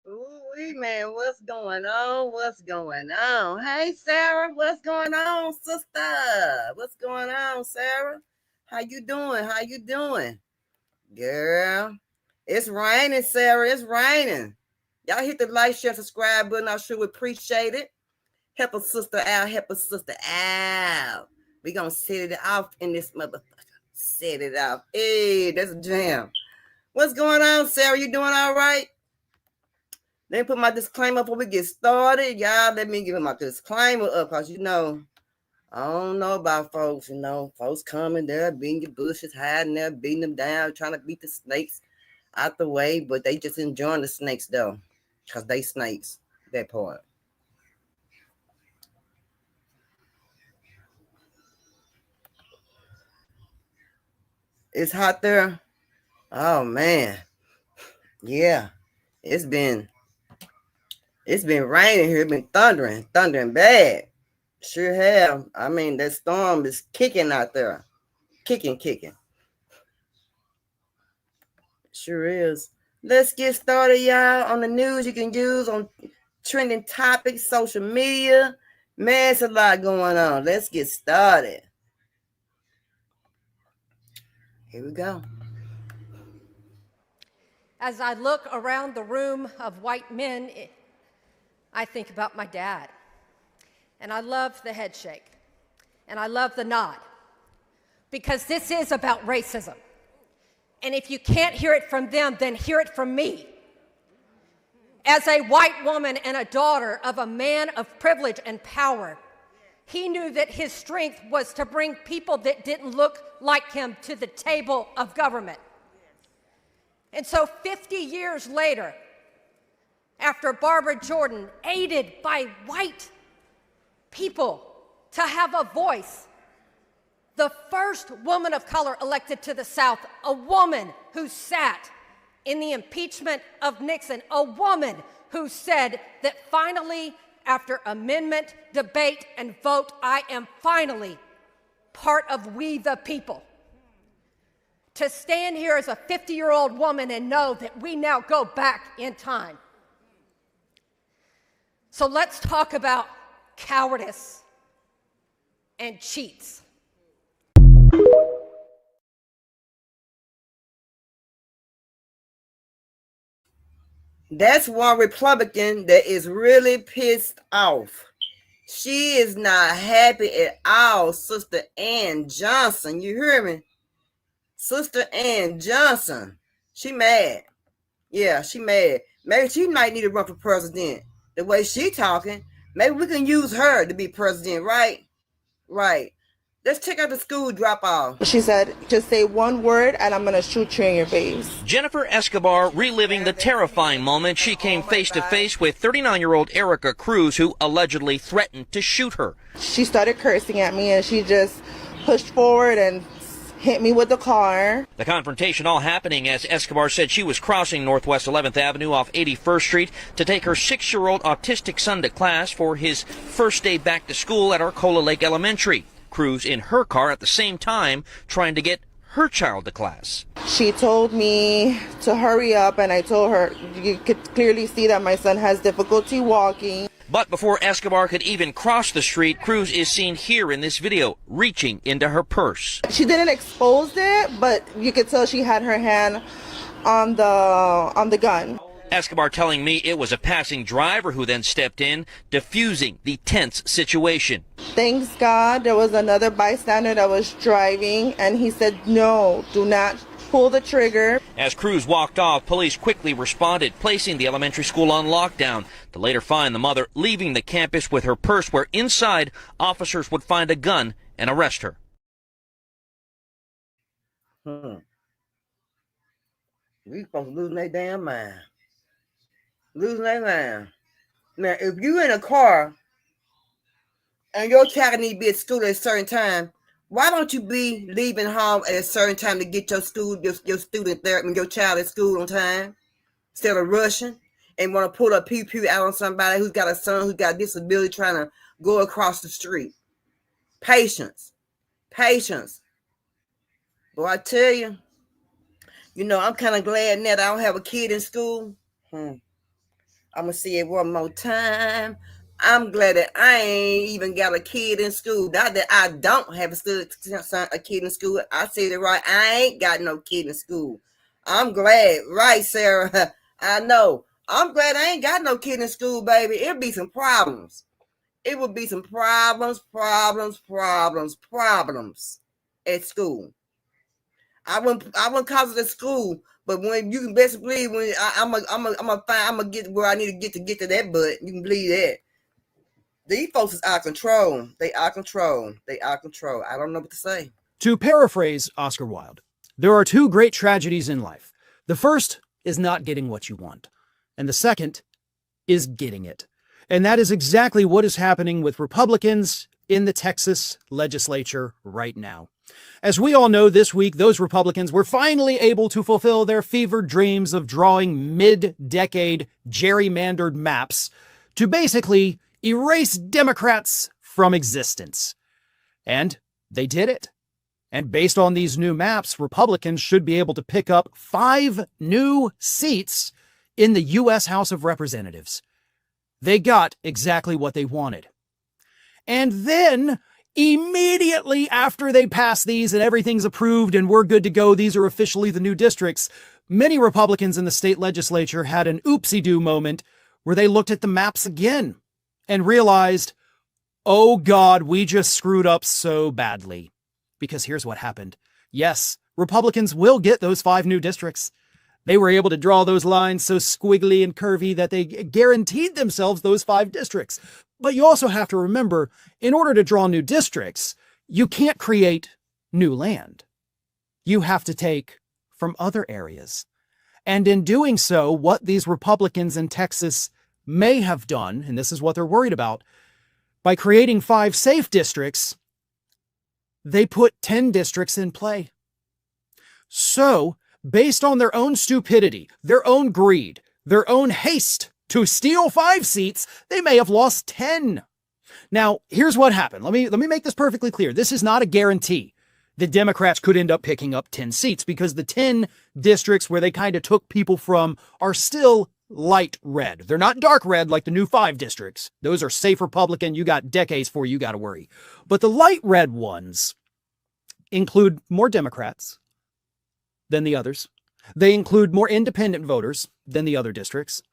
Ooh, man, what's going on? What's going on? Hey, Sarah, what's going on, sister? What's going on, Sarah? How you doing? How you doing? Girl, it's raining, Sarah. It's raining. Y'all hit the like, share, subscribe button. I sure would appreciate it. Help a sister out. Help a sister out. We gonna set it off in this motherfucker. Set it off. Hey, that's a jam. What's going on, Sarah? You doing all right? Let me put my disclaimer before we get started. Y'all, let me give my disclaimer up because, I don't know about folks. Folks coming there, beating your bushes, hiding there, beating them down, trying to beat the snakes out the way, but they just enjoying the snakes, though, because they snakes, that part. It's hot there. Oh, man. Yeah, it's been raining here. It's been thundering bad. Sure have. I mean, that storm is kicking out there. Kicking. Sure is. Let's get started, y'all, on the news you can use on trending topics, social media. Man, it's a lot going on. Let's get started. Here we go. As I look around the room of white men, I think about my dad. And I love the head shake. And I love the nod. Because this is about racism. And if you can't hear it from them, then hear it from me. As a white woman and a daughter of a man of privilege and power, he knew that his strength was to bring people that didn't look like him to the table of government. And so 50 years later, after Barbara Jordan, aided by white people to have a voice, the first woman of color elected to the South, a woman who sat in the impeachment of Nixon, a woman who said that finally, after amendment, debate, and vote, I am finally part of we the people. To stand here as a 50-year-old woman and know that we now go back in time. So let's talk about cowardice and cheats. That's one Republican that is really pissed off. She is not happy at all, Sister Ann Johnson. You hear me? Sister Ann Johnson. She mad. Yeah, she mad. Maybe she might need to run for president. The way she talking, maybe we can use her to be president, right? Right. Let's check out the school drop-off. She said, just say one word and I'm going to shoot you in your face. Jennifer Escobar reliving the terrifying moment she came face to face with 39-year-old Erica Cruz, who allegedly threatened to shoot her. She started cursing at me and she just pushed forward and hit me with the car. The confrontation all happening as Escobar said she was crossing Northwest 11th Avenue off 81st Street to take her 6-year-old autistic son to class for his first day back to school at Arcola Lake Elementary. Cruz in her car at the same time trying to get her child to class. She told me to hurry up, and I told her, you could clearly see that my son has difficulty walking. But before Escobar could even cross the street, Cruz is seen here in this video reaching into her purse. She didn't expose it, but you could tell she had her hand on the gun. Escobar telling me it was a passing driver who then stepped in, diffusing the tense situation. Thanks God there was another bystander that was driving, and he said, no, do not pull the trigger. As Cruz walked off, police quickly responded, placing the elementary school on lockdown to later find the mother leaving the campus with her purse, where inside officers would find a gun and arrest her. These folks losing their damn mind. Losing their mind. Now, if you in a car and your child need to be at school at a certain time, why don't you be leaving home at a certain time to get your student there, your child at school on time, instead of rushing and want to pull a pew out on somebody who's got a son who's got a disability trying to go across the street? Patience. Patience. Boy, I tell you, I'm kind of glad now that I don't have a kid in school. I'm going to say it one more time. I'm glad that I ain't even got a kid in school. Not that I don't have a kid in school. I said it right. I ain't got no kid in school. I'm glad. Right, Sarah? I know. I'm glad I ain't got no kid in school, baby. It'll be some problems. It would be some problems at school. I wouldn't cause it at school. But when you can best believe when I'm gonna get where I need to get to that butt, you can believe that. These folks is out of control. They out of control. I don't know what to say. To paraphrase Oscar Wilde, there are two great tragedies in life. The first is not getting what you want, and the second is getting it. And that is exactly what is happening with Republicans in the Texas legislature right now. As we all know, this week, those Republicans were finally able to fulfill their fevered dreams of drawing mid-decade gerrymandered maps to basically erase Democrats from existence. And they did it. And based on these new maps, Republicans should be able to pick up 5 new seats in the U.S. House of Representatives. They got exactly what they wanted. And then, immediately after they pass these and everything's approved and we're good to go, these are officially the new districts, many Republicans in the state legislature had an oopsie-doo moment where they looked at the maps again and realized, oh God, we just screwed up so badly. Because here's what happened. Yes, Republicans will get those 5 new districts. They were able to draw those lines so squiggly and curvy that they guaranteed themselves those 5 districts. But you also have to remember, in order to draw new districts, you can't create new land. You have to take from other areas. And in doing so, what these Republicans in Texas may have done, and this is what they're worried about, by creating 5 safe districts, they put 10 districts in play. So, based on their own stupidity, their own greed, their own haste to steal 5 seats, they may have lost 10. Now, here's what happened. Let me make this perfectly clear. This is not a guarantee that Democrats could end up picking up 10 seats, because the 10 districts where they kind of took people from are still light red. They're not dark red like the new 5 districts. Those are safe Republican. You got decades before you got to worry. But the light red ones include more Democrats than the others. They include more independent voters than the other districts,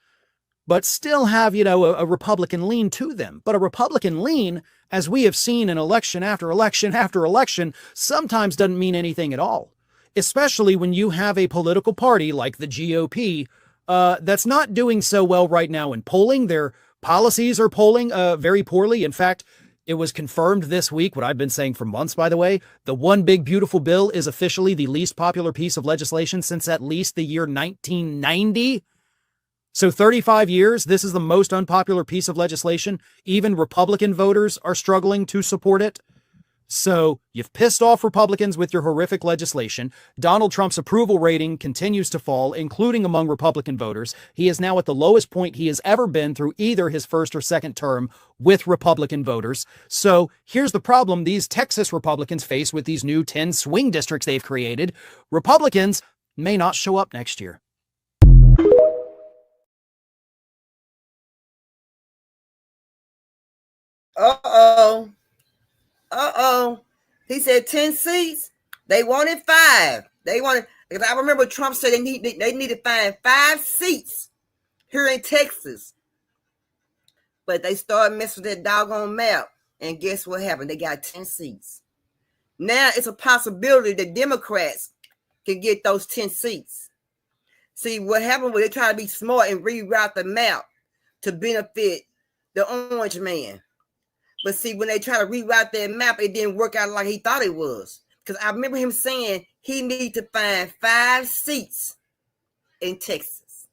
but still have, a Republican lean to them. But a Republican lean, as we have seen in election after election after election, sometimes doesn't mean anything at all, especially when you have a political party like the GOP that's not doing so well right now in polling. Their policies are polling very poorly. In fact, it was confirmed this week, what I've been saying for months, by the way, the One Big Beautiful Bill is officially the least popular piece of legislation since at least the year 1990. So 35 years, this is the most unpopular piece of legislation. Even Republican voters are struggling to support it. So, you've pissed off Republicans with your horrific legislation. Donald Trump's approval rating continues to fall, including among Republican voters. He is now at the lowest point he has ever been through either his first or second term with Republican voters. So, here's the problem these Texas Republicans face with these new 10 swing districts they've created. Republicans may not show up next year. Uh-oh. Uh-oh. He said 10 seats. They wanted 5. They wanted, because I remember Trump said they needed to find 5 seats here in Texas. But they started messing with that doggone map. And guess what happened? They got 10 seats. Now it's a possibility that Democrats can get those 10 seats. See, what happened was they try to be smart and reroute the map to benefit the orange man. But see, when they try to reroute that map, it didn't work out like he thought it was. Because I remember him saying he needed to find 5 seats in Texas.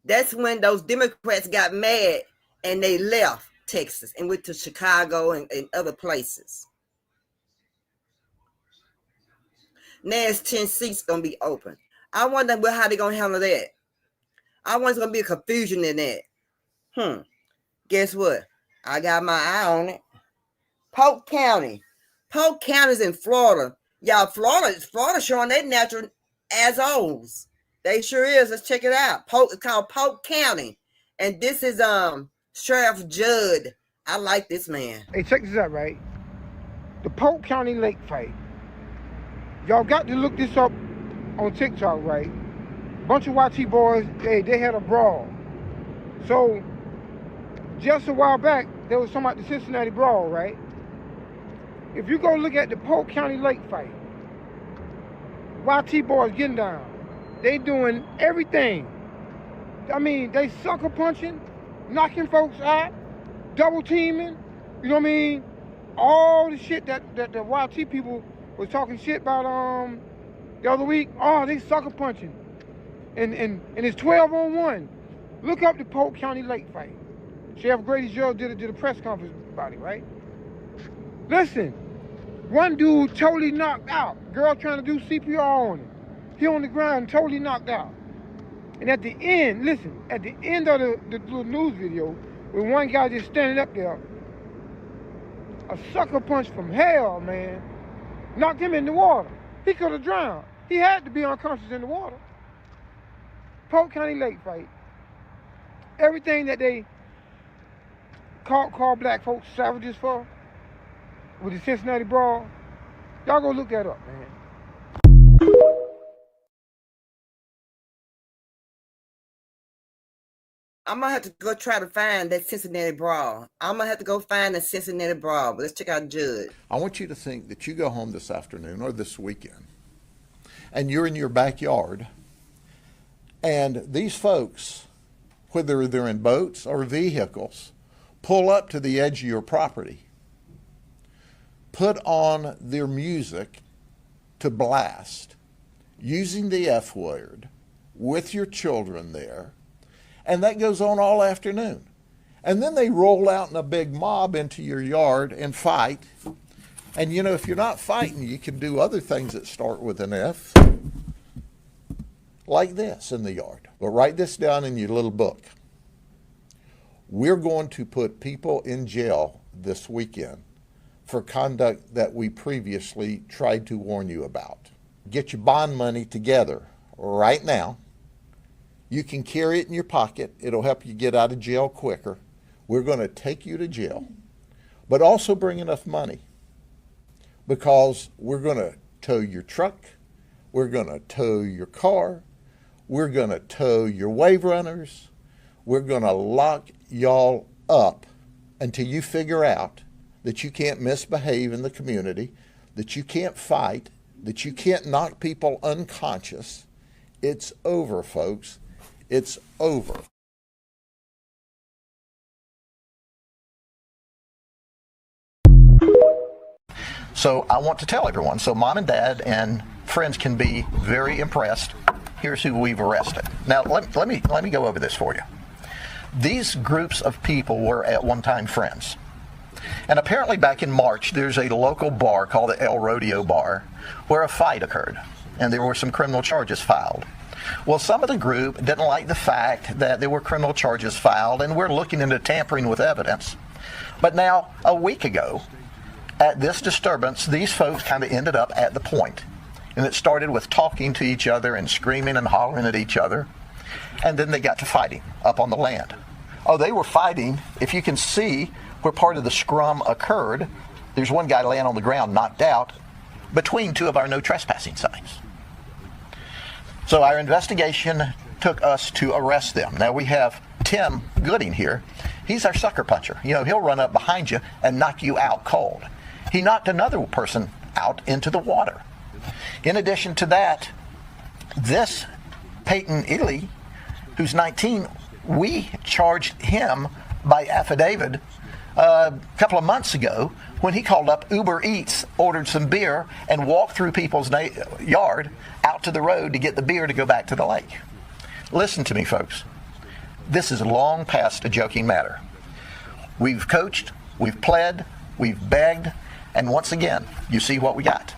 That's when those Democrats got mad and they left Texas and went to Chicago and other places. Now it's 10 seats going to be open. I wonder how they're going to handle that. I wonder it's going to be a confusion in that. Guess what? I got my eye on it. Polk County. Polk County's in Florida. Y'all, Florida showing their natural assholes. They sure is. Let's check it out. It's called Polk County. And this is Sheriff Judd. I like this man. Hey, check this out, right? The Polk County Lake fight. Y'all got to look this up on TikTok, right? Bunch of YT boys, they had a brawl. So just a while back, there was something about the Cincinnati brawl, right? If you go look at the Polk County Lake fight, YT boys getting down. They doing everything. I mean, they sucker punching, knocking folks out, double teaming, you know what I mean? All the shit that the YT people was talking shit about the other week. Oh, they sucker punching. And it's 12-on-1. Look up the Polk County Lake fight. Sheriff Grady Joe did a press conference about it, right? Listen, one dude totally knocked out. Girl trying to do CPR on him. He on the ground, totally knocked out. And at the end, listen, at the end of the little news video, when one guy just standing up there, a sucker punch from hell, man, knocked him in the water. He could have drowned. He had to be unconscious in the water. Polk County Lake fight. Everything that they call black folks savages for, with the Cincinnati brawl, y'all go look that up, man. I'm going to have to go try to find that Cincinnati brawl. I'm going to have to go find the Cincinnati brawl. But let's check out Judd. I want you to think that you go home this afternoon or this weekend, and you're in your backyard, and these folks, whether they're in boats or vehicles, pull up to the edge of your property, put on their music to blast, using the F word, with your children there, and that goes on all afternoon. And then they roll out in a big mob into your yard and fight. And you know, if you're not fighting, you can do other things that start with an F, like this in the yard. But write this down in your little book. We're going to put people in jail this weekend for conduct that we previously tried to warn you about. Get your bond money together right now. You can carry it in your pocket. It'll help you get out of jail quicker. We're going to take you to jail, but also bring enough money, because we're going to tow your truck. We're going to tow your car. We're going to tow your wave runners. We're going to lock y'all up until you figure out that you can't misbehave in the community, that you can't fight, that you can't knock people unconscious. It's over, folks. It's over. So I want to tell everyone, so mom and dad and friends can be very impressed. Here's who we've arrested. Now, let me go over this for you. These groups of people were at one time friends. And apparently back in March, there's a local bar called the El Rodeo Bar where a fight occurred, and there were some criminal charges filed. Well, some of the group didn't like the fact that there were criminal charges filed, and we're looking into tampering with evidence. But now, a week ago, at this disturbance, these folks kind of ended up at the point. And it started with talking to each other and screaming and hollering at each other. And then they got to fighting up on the land. Oh, they were fighting. If you can see where part of the scrum occurred, there's one guy laying on the ground knocked out between two of our no trespassing signs. So our investigation took us to arrest them. Now we have Tim Gooding here. He's our sucker puncher. You know, he'll run up behind you and knock you out cold. He knocked another person out into the water. In addition to that, this Peyton Ely, who's 19, we charged him by affidavit a couple of months ago when he called up Uber Eats, ordered some beer, and walked through people's yard out to the road to get the beer to go back to the lake. Listen to me, folks. This is long past a joking matter. We've coached, we've pled, we've begged, and once again, you see what we got.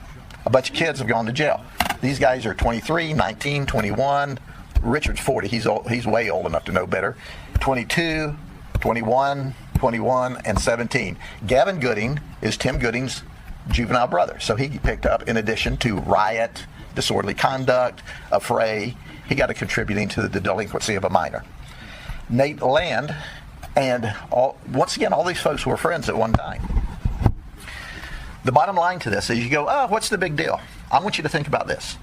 A bunch of kids have gone to jail. These guys are 23, 19, 21. Richard's 40. He's way old enough to know better. 22, 21, 21, and 17. Gavin Gooding is Tim Gooding's juvenile brother. So he picked up, in addition to riot, disorderly conduct, affray, he got a contributing to the delinquency of a minor. Nate Land, and once again, all these folks were friends at one time. The bottom line to this is you go, oh, what's the big deal? I want you to think about this.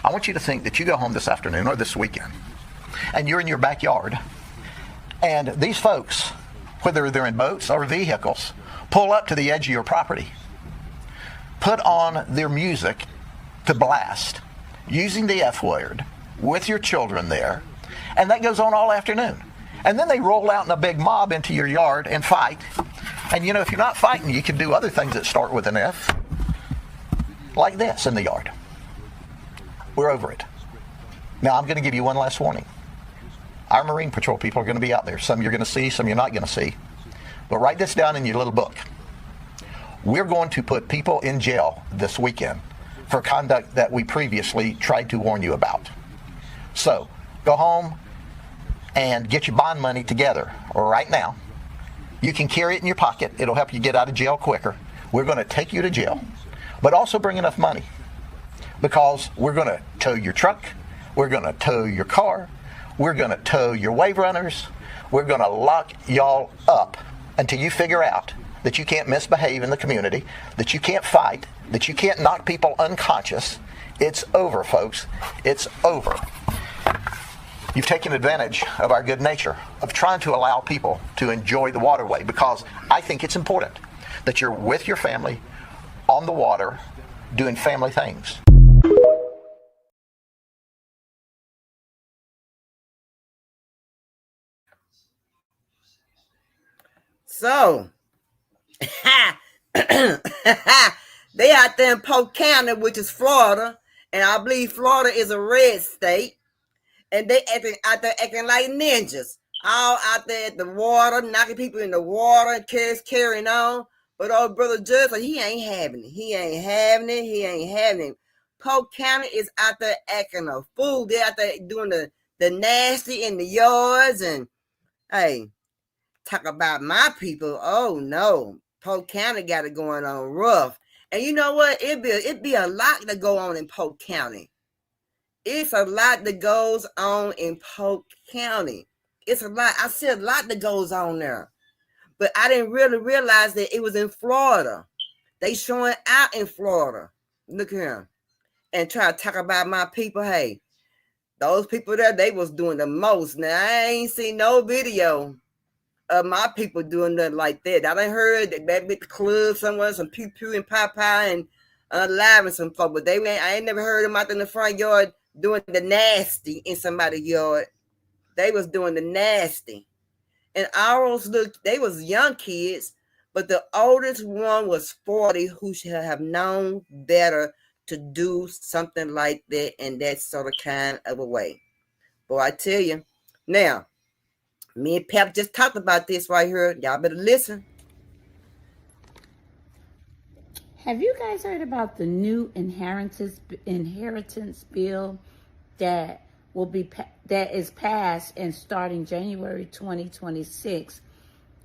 I want you to think that you go home this afternoon or this weekend, and you're in your backyard, and these folks, whether they're in boats or vehicles, pull up to the edge of your property, put on their music to blast, using the F word, with your children there, and that goes on all afternoon. And then they roll out in a big mob into your yard and fight. And you know, if you're not fighting, you can do other things that start with an F, like this in the yard. We're over it. Now, I'm going to give you one last warning. Our Marine Patrol people are going to be out there. Some you're going to see, some you're not going to see. But write this down in your little book. We're going to put people in jail this weekend for conduct that we previously tried to warn you about. So, go home and get your bond money together right now. You can carry it in your pocket. It'll help you get out of jail quicker. We're going to take you to jail, but also bring enough money, because we're going to tow your truck. We're going to tow your car. We're going to tow your wave runners. We're going to lock y'all up until you figure out that you can't misbehave in the community, that you can't fight, that you can't knock people unconscious. It's over, folks. It's over. You've taken advantage of our good nature of trying to allow people to enjoy the waterway, because I think it's important that you're with your family on the water doing family things. So, they out there in Polk County, which is Florida, and I believe Florida is a red state. And they out there acting like ninjas, all out there at the water, knocking people in the water, carrying on. But old brother Judge, like, he ain't having it. He ain't having it. He ain't having it. Polk County is out there acting a fool. They're out there doing the nasty in the yards. And, hey, talk about my people. Oh, no. Polk County got it going on rough. And you know what? It'd be a lot to go on in Polk County. It's a lot that goes on in Polk County. It's a lot. I see a lot that goes on there. But I didn't really realize that it was in Florida. They showing out in Florida. Look here. And try to talk about my people. Hey, those people there, they was doing the most. Now, I ain't seen no video of my people doing nothing like that. I done heard that at the club somewhere, some pew and pie and live and some folk. But I ain't never heard them out in the front yard doing the nasty in somebody's yard. They was doing the nasty. And ours, look, they was young kids, but the oldest one was 40, who should have known better to do something like that in that sort of kind of a way. Boy, I tell you. Now, me and Pep just talked about this right here. Y'all better listen. Have you guys heard about the new inheritance bill that is passed, and starting January 2026,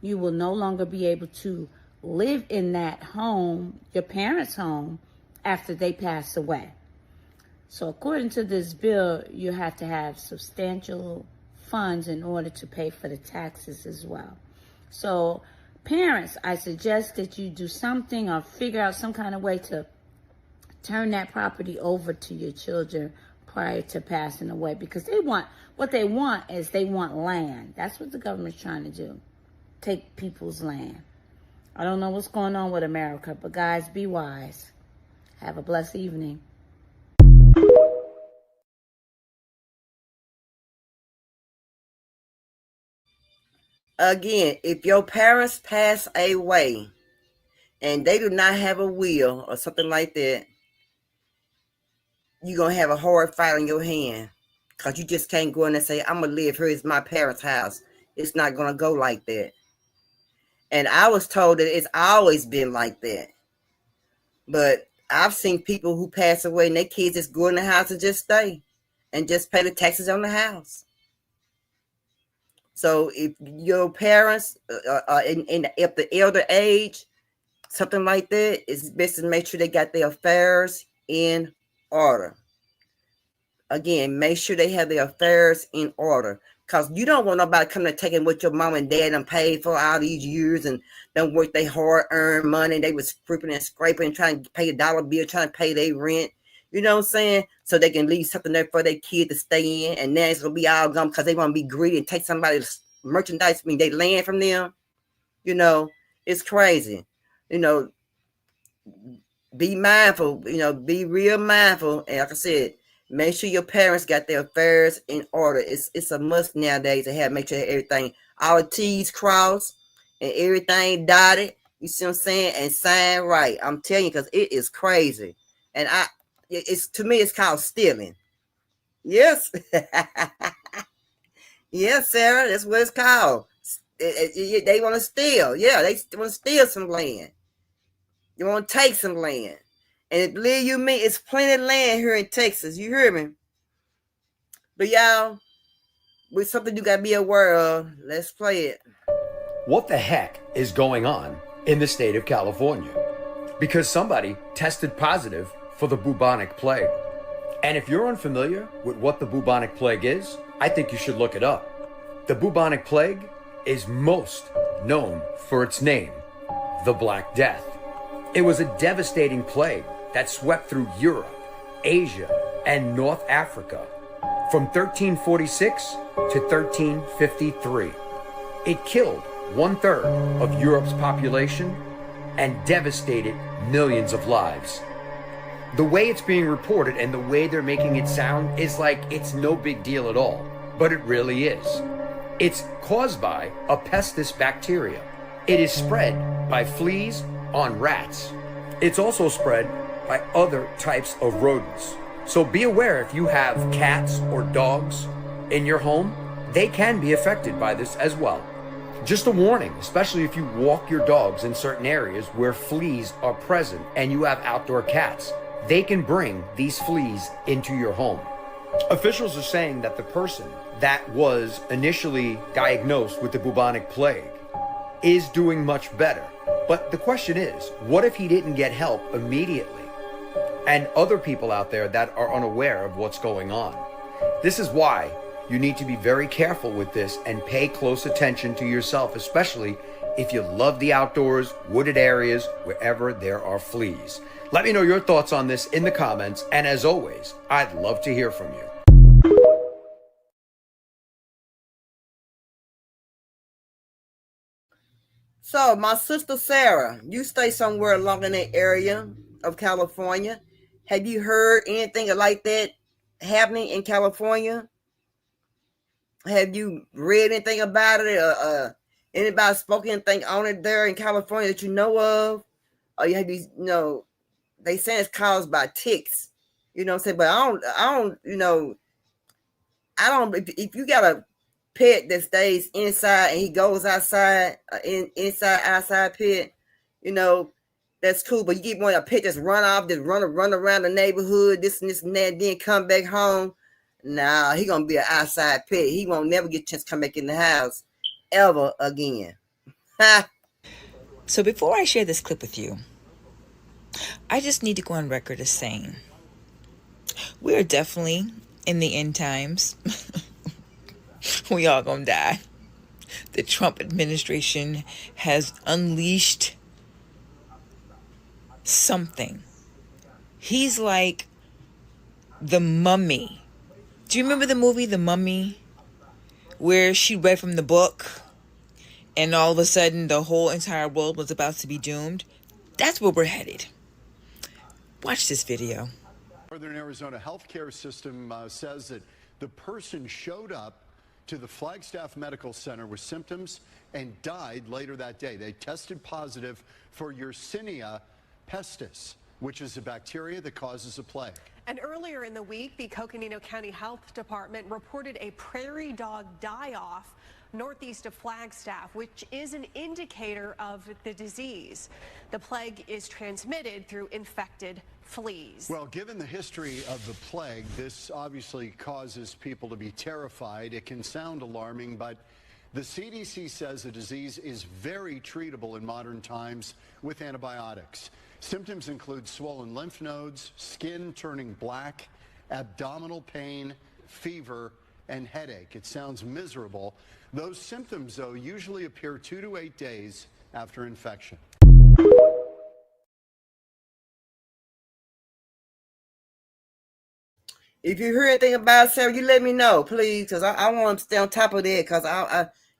you will no longer be able to live in that home, your parents' home, after they pass away. So according to this bill, you have to have substantial funds in order to pay for the taxes as well. So parents, I suggest that you do something or figure out some kind of way to turn that property over to your children prior to passing away, because they want land. That's what the government's trying to do. Take people's land. I don't know what's going on with America, but guys, be wise. Have a blessed evening. Again, if your parents pass away and they do not have a will or something like that, you're going to have a hard fight on your hand, because you just can't go in and say, I'm going to live here. It's my parents' house. It's not going to go like that. And I was told that it's always been like that. But I've seen people who pass away and their kids just go in the house and just stay and just pay the taxes on the house. So if your parents are if the elder age, something like that, it's best to make sure they got their affairs in order. Again, make sure they have their affairs in order, because you don't want nobody coming and taking what your mom and dad done paid for all these years and don't work their hard-earned money. They was scraping and scraping, trying to pay a dollar bill, trying to pay their rent. You know what I'm saying? So they can leave something there for their kid to stay in, and now it's going to be all gone because they want to be greedy and take somebody's merchandise, they land from them. You know, it's crazy. You know, be mindful, be real mindful. And like I said, make sure your parents got their affairs in order. It's a must nowadays to make sure everything, all the T's crossed and everything dotted. You see what I'm saying? And sign right. I'm telling you, because it is crazy. And to me, it's called stealing. Yes. Yes, Sarah, that's what it's called. They want to steal. Yeah, they want to steal some land. You want to take some land. And believe you me, it's plenty of land here in Texas. You hear me? But y'all, with something you got to be aware of, let's play it. What the heck is going on in the state of California? Because somebody tested positive for the bubonic plague. And if you're unfamiliar with what the bubonic plague is, I think you should look it up. The bubonic plague is most known for its name, the Black Death. It was a devastating plague that swept through Europe, Asia, and North Africa from 1346 to 1353. It killed 1/3 of Europe's population and devastated millions of lives. The way it's being reported and the way they're making it sound is like it's no big deal at all, but it really is. It's caused by a pestis bacteria. It is spread by fleas on rats. It's also spread by other types of rodents. So be aware, if you have cats or dogs in your home, they can be affected by this as well. Just a warning, especially if you walk your dogs in certain areas where fleas are present and you have outdoor cats. They can bring these fleas into your home. Officials are saying that the person that was initially diagnosed with the bubonic plague is doing much better. But the question is, what if he didn't get help immediately? And other people out there that are unaware of what's going on. This is why you need to be very careful with this and pay close attention to yourself, especially if you love the outdoors, wooded areas, wherever there are fleas. Let me know your thoughts on this in the comments, and as always, I'd love to hear from you. So, my sister Sarah, you stay somewhere along in the area of California. Have you heard anything like that happening in California? Have you read anything about it? Or anybody spoken anything on it there in California that you know of? Or have you, they say it's caused by ticks. You know what I'm saying? But I don't, if you got a pet that stays inside and he goes outside, inside, outside pet, That's cool. But you get one of a pet just run off, just run around the neighborhood, this and that, then come back home. Nah, he gonna be an outside pet. He won't never get a chance to come back in the house ever again. So before I share this clip with you, I just need to go on record as saying we are definitely in the end times. We all gonna die. The Trump administration has unleashed something. He's like the mummy. Do you remember the movie The Mummy, where she read from the book and all of a sudden the whole entire world was about to be doomed? That's where we're headed. Watch this video. Northern Arizona healthcare system says that the person showed up to the Flagstaff Medical Center with symptoms and died later that day. They tested positive for Yersinia pestis, which is a bacteria that causes a plague. And earlier in the week, the Coconino County Health Department reported a prairie dog die-off northeast of Flagstaff, which is an indicator of the disease. The plague is transmitted through infected fleas. Well, given the history of the plague, this obviously causes people to be terrified. It can sound alarming, but the CDC says the disease is very treatable in modern times with antibiotics. Symptoms include swollen lymph nodes, skin turning black, abdominal pain, fever, and headache. It sounds miserable. Those symptoms, though, usually appear 2 to 8 days after infection. If you hear anything about it, Sarah, you let me know, please, because I want to stay on top of that, because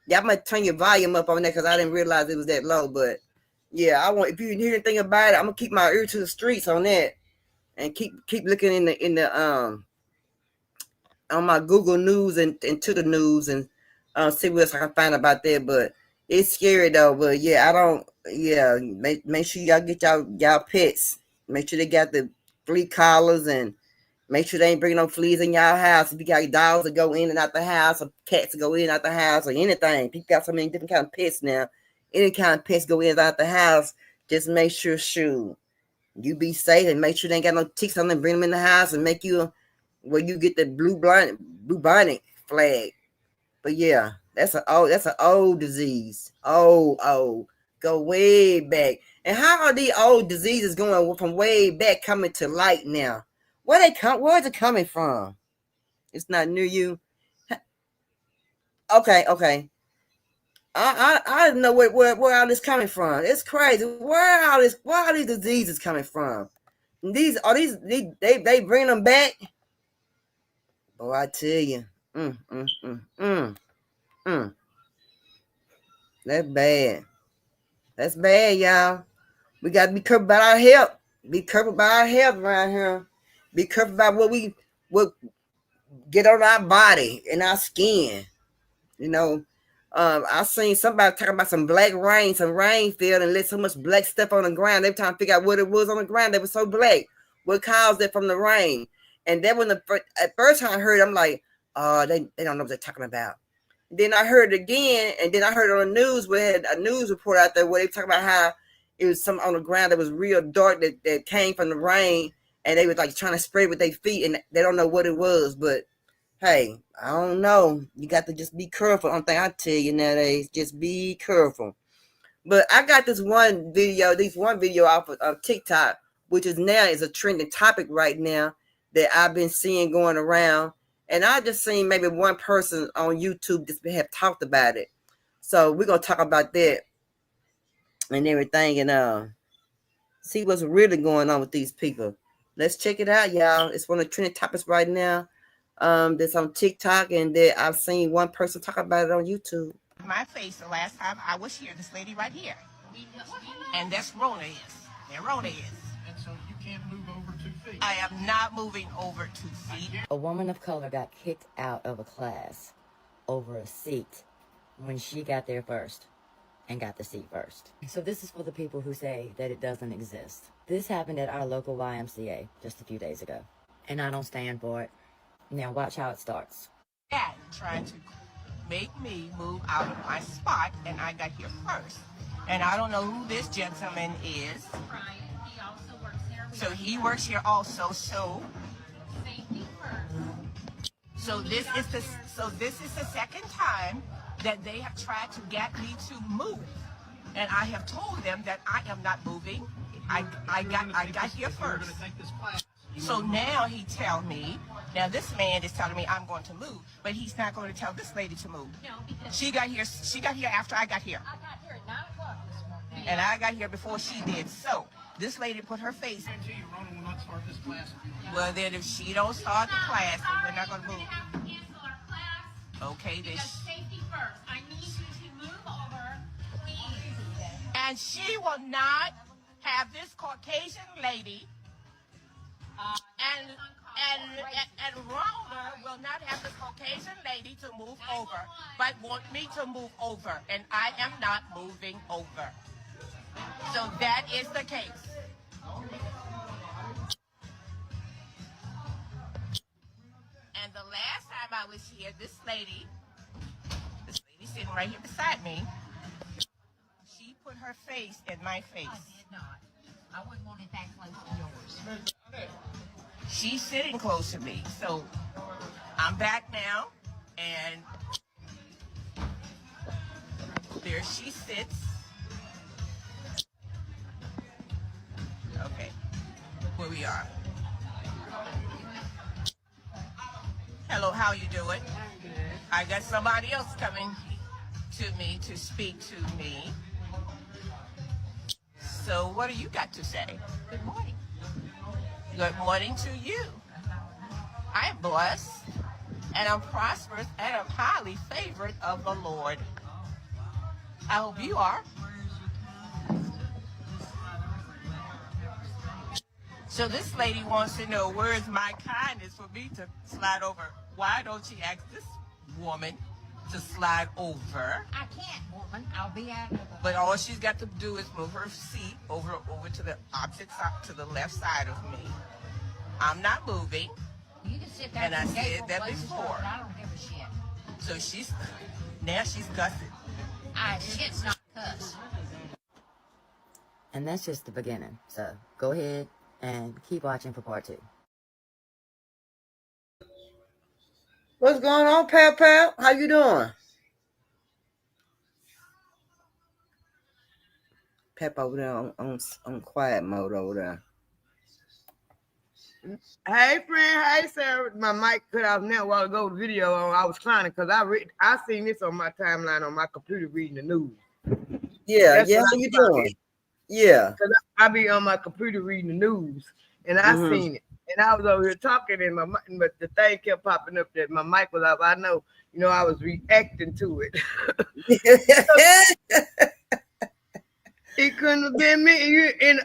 y'all might turn your volume up on that, because I didn't realize it was that low. But yeah, if you hear anything about it, I'm gonna keep my ear to the streets on that, and keep looking in the on my Google News and to the news, and see what else I can find about that. But it's scary though. But yeah, make sure y'all get y'all pets. Make sure they got the flea collars, and make sure they ain't bringing no fleas in y'all house. If you got dogs that go in and out the house, or cats that go in and out the house, or anything. People got so many different kind of pets now. Any kind of pets go in and out the house. Just make sure, you be safe, and make sure they ain't got no ticks on them. Bring them in the house and make you where you get the blue bonnet flag. But yeah, that's an old disease. Old. Go way back. And how are these old diseases going from way back coming to light now? Where is it coming from? It's not near you. Okay. I don't know where all this coming from. It's crazy. Where are all these diseases coming from? They bring them back. Oh, I tell you. That's bad. That's bad, y'all. We got to be careful about our health. Be careful about our health around here. Be careful about what get on our body and our skin. I seen somebody talking about some rain fell and let so much black stuff on the ground. They were trying to figure out what it was on the ground. They were so black. What caused it from the rain? And then at first time I heard, I'm like, oh, they don't know what they're talking about. Then I heard it again, and then I heard on the news, we had a news report out there where they talking about how it was something on the ground that was real dark that came from the rain, and they was like trying to spray it with their feet, and they don't know what it was. But hey, I don't know. You got to just be careful. One thing I tell you nowadays, just be careful. But I got this one video off of TikTok, which is a trending topic right now that I've been seeing going around. And I just seen maybe one person on YouTube just have talked about it. So we're going to talk about that and everything, and see what's really going on with these people. Let's check it out, y'all. It's one of the trending topics right now. That's on TikTok, and that I've seen one person talk about it on YouTube. My face the last time I was here, this lady right here. And that's Rona is. There Rona is. And so you can't move over 2 feet. I am not moving over 2 feet. A woman of color got kicked out of a class over a seat when she got there first and got the seat first. So this is for the people who say that it doesn't exist. This happened at our local YMCA just a few days ago, and I don't stand for it. Now watch how it starts. And trying to make me move out of my spot, and I got here first. And I don't know who this gentleman is. So he works here also. So this is the second time that they have tried to get me to move. And I have told them that I am not moving. I got here first. So now he tell me, now this man is telling me I'm going to move, but he's not going to tell this lady to move. No, because she got here after I got here. I got here at 9 o'clock this morning. And I got here before she did. So this lady put her face. Well, then if she don't start the class, then we're not going to move. Okay, then. Safety first. I need you to move over, please. And she will not have this Caucasian lady. And Rona will not have the Caucasian lady to move over, but want me to move over, and I am not moving over. So that is the case. And the last time I was here, this lady sitting right here beside me, she put her face in my face. I did not. I wouldn't want it that close to yours. She's sitting close to me, so I'm back now, and there she sits. Okay, where we are. Hello, how you doing? I got somebody else coming to me to speak to me. So what do you got to say? Good morning. Good morning to you. I am blessed, and I'm prosperous, and I'm highly favored of the Lord. I hope you are. So this lady wants to know, where is my kindness for me to slide over? Why don't you ask this woman to slide over? I can't, woman. I'll be out of the... But all she's got to do is move her seat over to the opposite side, to the left side of me. I'm not moving. You can sit there and I said that before. I don't give a shit. So she's cussing. Shit's not cuss. And that's just the beginning. So go ahead and keep watching for part 2. What's going on, Pap Pap? How you doing? Pep over there on quiet mode over there. Hey, friend. Hey, Sarah. My mic cut off now a while ago. The video on. I was trying to, because I seen this on my timeline on my computer reading the news. Yeah, how you doing? Yeah. Because I be on my computer reading the news, and I seen it. And I was over here talking, and but the thing kept popping up that my mic was off. I know, I was reacting to it. It couldn't have been me. And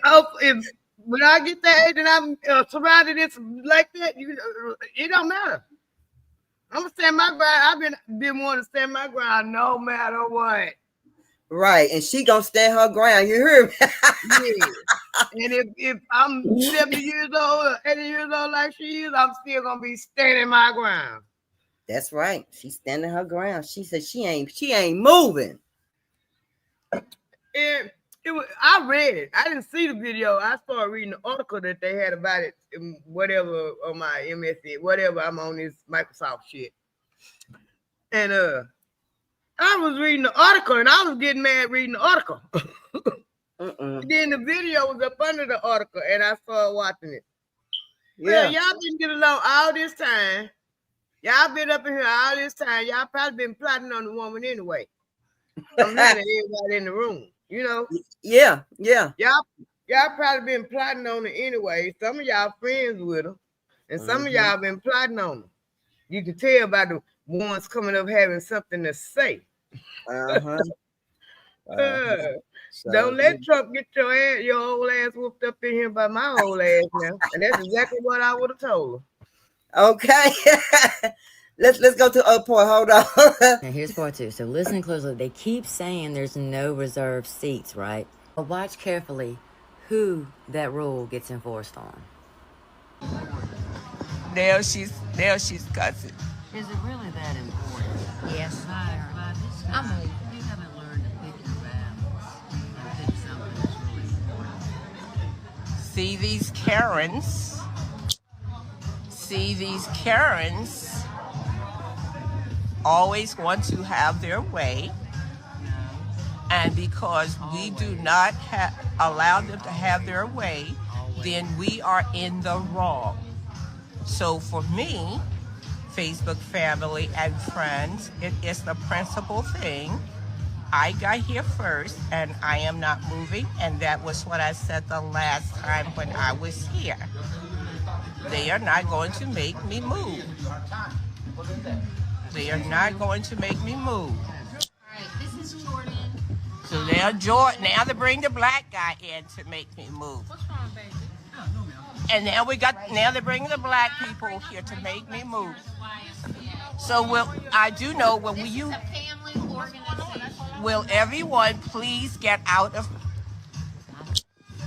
when I get that age and I'm surrounded in like that, it don't matter. I'm gonna stand my ground. I've been wanting to stand my ground no matter what. Right, and she gonna stand her ground. You hear me? Yeah. And if I'm 70 years old or 80 years old like she is, I'm still gonna be standing my ground. That's right. She's standing her ground. She said she ain't moving. And I read it. I didn't see the video. I started reading the article that they had about it, whatever on my MSN, whatever. I'm on this Microsoft shit. And I was reading the article, and I was getting mad reading the article. Then the video was up under the article, and I started watching it. Yeah, y'all been getting along all this time. Y'all been up in here all this time. Y'all probably been plotting on the woman anyway. I'm looking at everybody in the room. Yeah. Y'all probably been plotting on it anyway. Some of y'all friends with her, and some of y'all been plotting on her. You can tell by the ones coming up having something to say. Don't let Trump get your old ass whooped up in here by my old ass now. And that's exactly what I would have told her. Okay. Let's go to part. Hold on. Now here's part 2. So listen closely. They keep saying there's no reserved seats, right? But watch carefully who that rule gets enforced on. Now she's cussing. Is it really that important? Yes. I mean, you haven't learned to pick your battles. See these Karens. See these Karens always want to have their way. And because we do not allow them to have their way, then we are in the wrong. So for me, Facebook family and friends, it is the principal thing. I got here first and I am not moving, and that was what I said the last time when I was here. They are not going to make me move. They are not going to make me move. All right, this is Jordan. So now now they bring the black guy in to make me move. What's wrong, baby? And now they're bringing the black people here to make me move. So I do know when This is a family organization. Will everyone please get out of?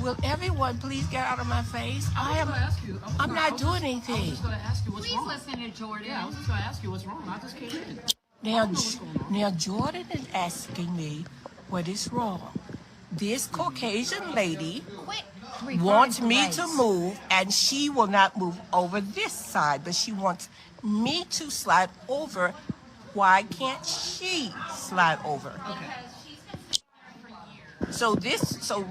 Will everyone please get out of my face? I'm not doing anything. I was just going to ask you what's wrong. Please listen to Jordan. Yeah, I was just going to ask you what's wrong. I just came in. Now Jordan is asking me what is wrong. This Caucasian lady wants me to move, and she will not move over this side, but she wants me to slide over. Why can't she slide over? So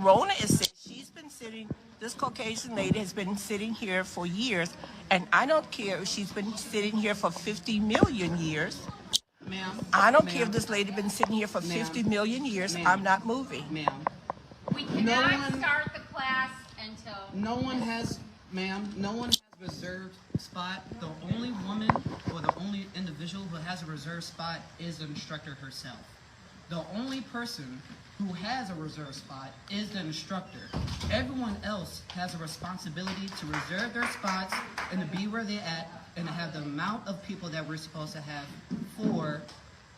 Rona is saying she's been sitting, this Caucasian lady has been sitting here for years, and I don't care if she's been sitting here for 50 million years. I don't care if this lady been sitting here for 50 million years. I'm not moving. We cannot start the class until... No one has reserved spot. The only woman or the only individual who has a reserved spot is the instructor herself. The only person who has a reserved spot is the instructor. Everyone else has a responsibility to reserve their spots and to be where they're at and to have the amount of people that we're supposed to have for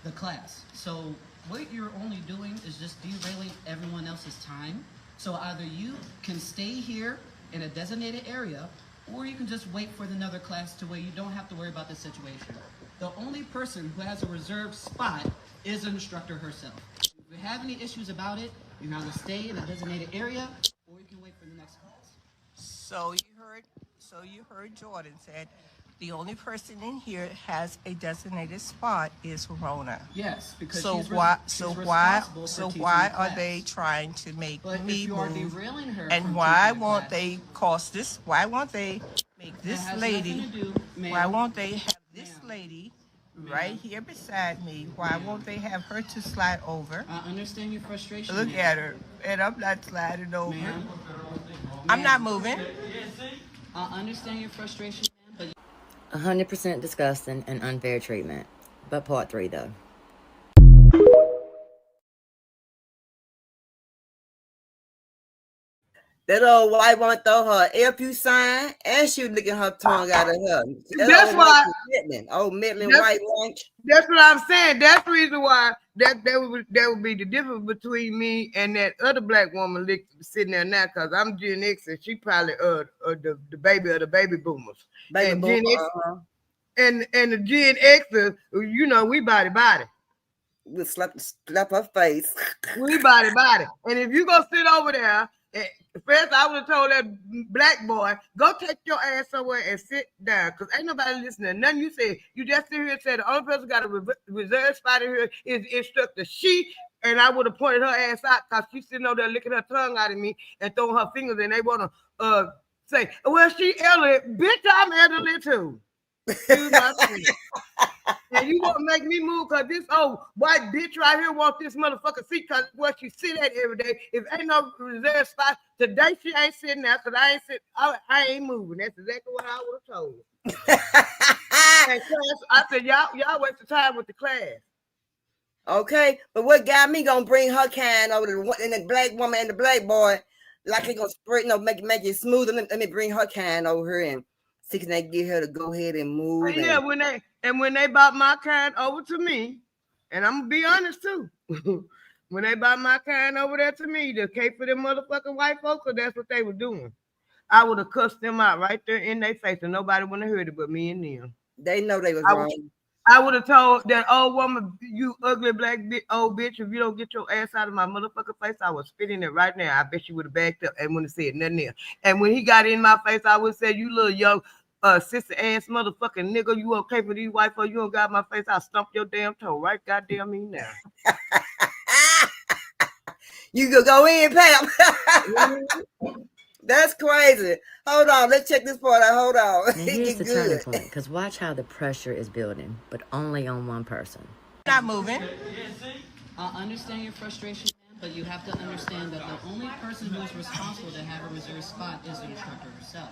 the class. So what you're only doing is just derailing everyone else's time. So either you can stay here in a designated area, or you can just wait for another class to where you don't have to worry about this situation. The only person who has a reserved spot is the instructor herself. If you have any issues about it, you can either stay in a designated area, or you can wait for the next class. So you heard Jordan said the only person in here has a designated spot is Rona. Yes, because why are they trying to make me move? And why won't they why won't they make this lady? Why won't they have this lady right here beside me? Why won't they have her to slide over? I understand your frustration. Look at her, and I'm not sliding over. I'm not moving. I understand your frustration, but 100% disgusting and unfair treatment. But part 3 though. That old white one throw her FU sign, and she was licking her tongue out of her. That's why. Midland white lunch. That's what I'm saying. That's the reason why that would be the difference between me and that other black woman sitting there now. Cause I'm Gen X and she probably the baby of the baby boomers. And Gen X, and the Gen Xers, you know, we body. We slap her face. We body. And if you go sit over there. First, I would have told that black boy, go take your ass somewhere and sit down, because ain't nobody listening to nothing you say. You just sit here and say the only person got a reserved spot in here is the instructor. And I would have pointed her ass out because she's sitting over there licking her tongue out of me and throwing her fingers, and they want to say, well, she elderly. Bitch, I'm elderly too. And you gonna make me move because this old white bitch right here wants this motherfucker seat because where she sit at every day. If ain't no reserved spot today, she ain't sitting there because I ain't moving. That's exactly what I would have told her. And class, I said, y'all waste the time with the class. Okay, but what got me gonna bring her kind over and the black woman and the black boy, like they gonna spread, make it smoother. Let me bring her kind over here and see can they get her to go ahead and move. Yeah, when they brought my kind over to me, and I'm gonna be honest too, when they brought my kind over there to me, to cape for them motherfucking white folks, because that's what they were doing. I would have cussed them out right there in their face, and nobody would have heard it but me and them. They know they was wrong. I would have told that old woman, you ugly black old bitch, if you don't get your ass out of my motherfucking face, I was spitting it right now. I bet she would have backed up and wouldn't have said nothing else. And when he got in my face, I would say, you little young sister ass motherfucking nigga, you okay for these white folks? You don't got my face, I'll stump your damn toe right goddamn me now. You could go in, Pam. That's crazy. Hold on, let's check this part out. Hold on. Now here's the turning point, because watch how the pressure is building, but only on one person. Not moving. I understand your frustration, but you have to understand that the only person who is responsible to have a reserved spot is the instructor herself.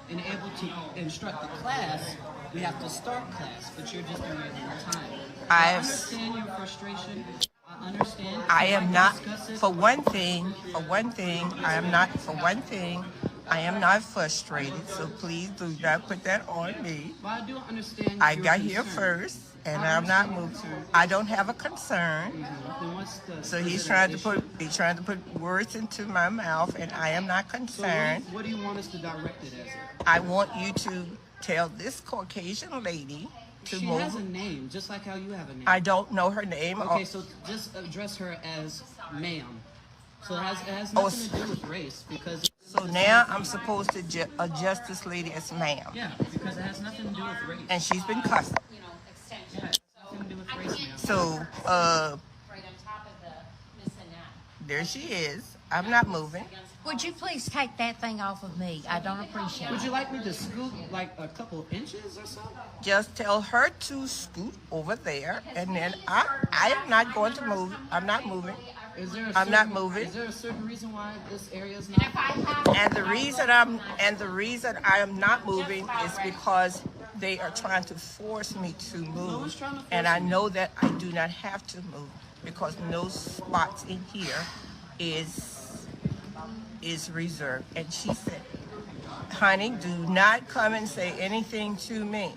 And able to instruct the class, we have to start class, but you're just doing it on time. I understand your frustration. I understand. I am not, for one thing, I am not frustrated, so please do not put that on me. Well, I do understand. I got here first, and I'm not moved. I don't have a concern. So he's trying to put words into my mouth, and I am not concerned. So what do you want us to direct it as? I want you to tell this Caucasian lady to She move. has a name, just like how you have a name. I don't know her name. Okay, so just address her as ma'am. So it has nothing to do with race, because... So now I'm supposed to adjust this lady as ma'am. Yeah, because it has nothing to do with race. And she's been cussed. Yeah, it has nothing to do with race, ma'am. So, there she is. I'm not moving. Would you please take that thing off of me? I don't appreciate it. Would you like me to scoot like a couple inches or so? Just tell her to scoot over there, and then I am not going to move. I'm not moving. I'm not moving. Is there a certain reason why this area is not? And the reason I am not moving is because they are trying to force me to move, and I know that I do not have to move because no spots in here is reserved. And she said, honey, do not come and say anything to me.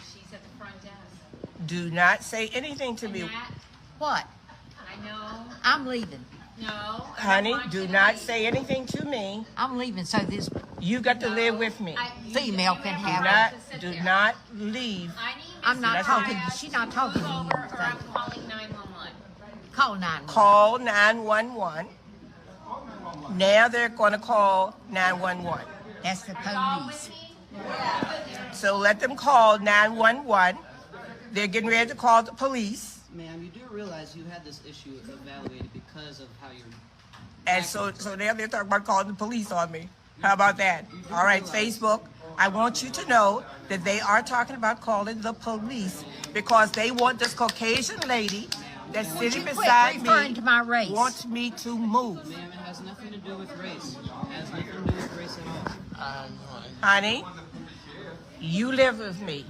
She's at the front desk. Do not say anything to me. What? I know. I'm leaving. No. Honey, do not say anything to me. I'm leaving, so this... You got to live with me. Female can have it. Do not leave. I'm not talking. She's not talking to you. I'm calling 911. Call 911. Call 911. Now they're going to call 911. That's the police. So let them call 911. They're getting ready to call the police. Ma'am, you do realize you had this issue evaluated because of how you're... And so now they're talking about calling the police on me. How about that? All right, Facebook, I want you to know that they are talking about calling the police because they want this Caucasian lady that's sitting beside me to my race. wants me to move. Ma'am, it has nothing to do with race. It has nothing to do with race at all. Honey, you live with me,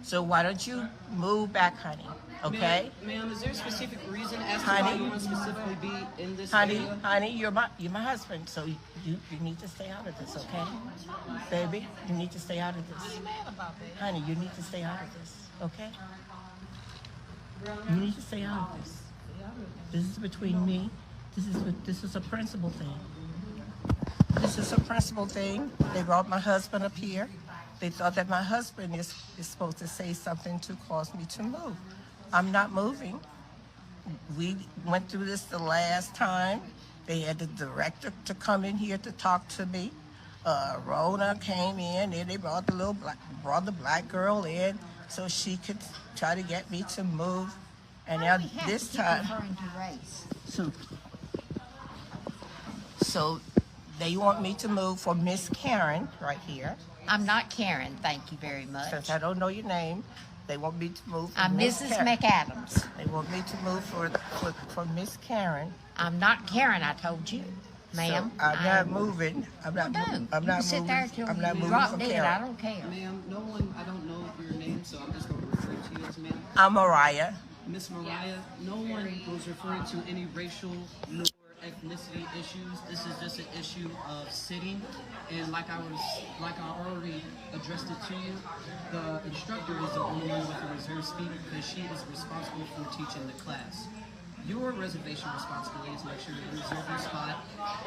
so why don't you move back, honey? Okay? Ma'am, is there a specific reason as to why you want to specifically be in this area? Honey, you're my husband, so you need to stay out of this, okay? Baby, you need to stay out of this. Honey, you need to stay out of this, okay? You need to stay out of this. This is between me. This is a principal thing. This is a principal thing. They brought my husband up here. They thought that my husband is supposed to say something to cause me to move. I'm not moving. We went through this the last time. They had the director to come in here to talk to me. Rona came in, and they brought the black girl in so she could try to get me to move. And now this time, so they want me to move for Miss Karen right here. I'm not Karen, thank you very much. Since I don't know your name, they want me to move for I'm Miss Mrs. Karen. McAdams. They want me to move for Miss Karen. I'm not Karen, I told you, ma'am. So I'm not moving. I'm not moving. Sit there till I'm not you moving drop from dead. Karen. I don't care. Ma'am, I don't know your name, so I'm just going to refer to you as ma'am. I'm Mariah. Miss Mariah, no one was referring to any racial nor ethnicity issues. This is just an issue of sitting, and like I already addressed it to you, the instructor is the only one with a reserved seat because she is responsible for teaching the class. Your reservation responsibility is to make sure you reserve your spot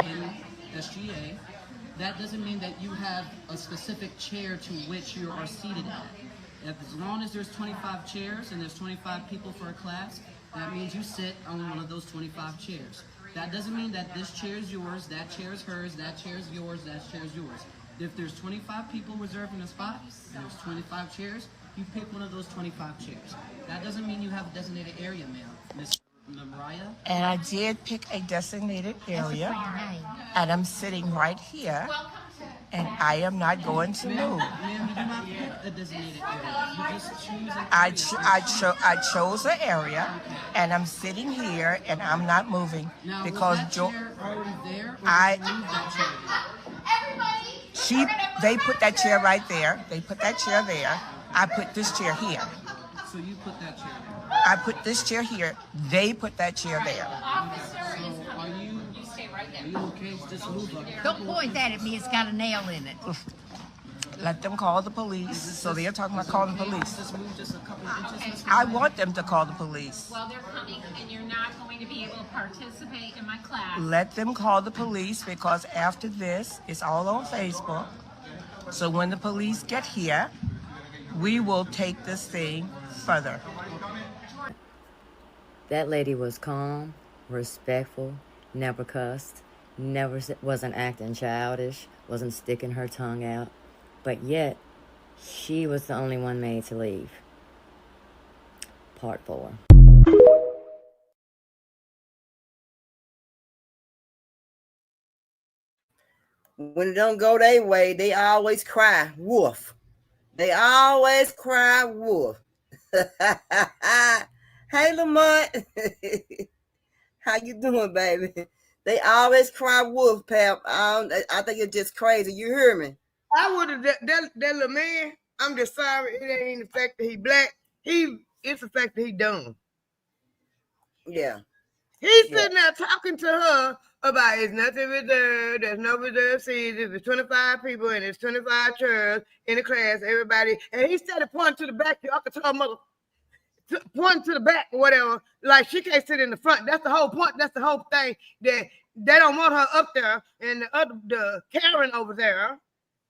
in SGA. That doesn't mean that you have a specific chair to which you are seated at. As long as there's 25 chairs and there's 25 people for a class, that means you sit on one of those 25 chairs. That doesn't mean that this chair is yours, that chair is hers, that chair is yours, that chair is yours. If there's 25 people reserving a spot, and there's 25 chairs, you pick one of those 25 chairs. That doesn't mean you have a designated area, ma'am. Miss Mariah? And I did pick a designated area, and I'm sitting right here, and I am not going to move. Ma'am, you do not pick a designated area. You just choose I chose an area, and I'm sitting here, and I'm not moving Now, because was that chair already there, or did you move that chair? they put that chair right there. They put that chair there. I put this chair here. So you put that chair there. I put this chair here. They put that chair there. So are you okay? Just move up. Don't point that at me. It's got a nail in it. Let them call the police. So they're talking about calling the police. Just move just a couple inches. I want them to call the police. Well, they're coming, and you're not going to be able to participate in my class. Let them call the police because after this, it's all on Facebook. So when the police get here, we will take this thing further. That lady was calm, respectful, never cussed, wasn't acting childish, wasn't sticking her tongue out, but yet she was the only one made to leave. Part 4. When it don't go their way, they always cry wolf. They always cry wolf. Hey, Lamont. How you doing, baby? They always cry wolf, pal. I think it's just crazy. You hear me? I would have that little man. I'm just sorry. It ain't the fact that he black. It's the fact that he dumb. Yeah. He's sitting there talking to her about it's nothing reserved. There's no reserved seats. There's 25 people and there's 25 chairs in the class. Everybody, and he started pointing to the back. I could tell her mother pointing to the back or whatever. Like she can't sit in the front. That's the whole point. That's the whole thing. That they don't want her up there, and the Karen over there.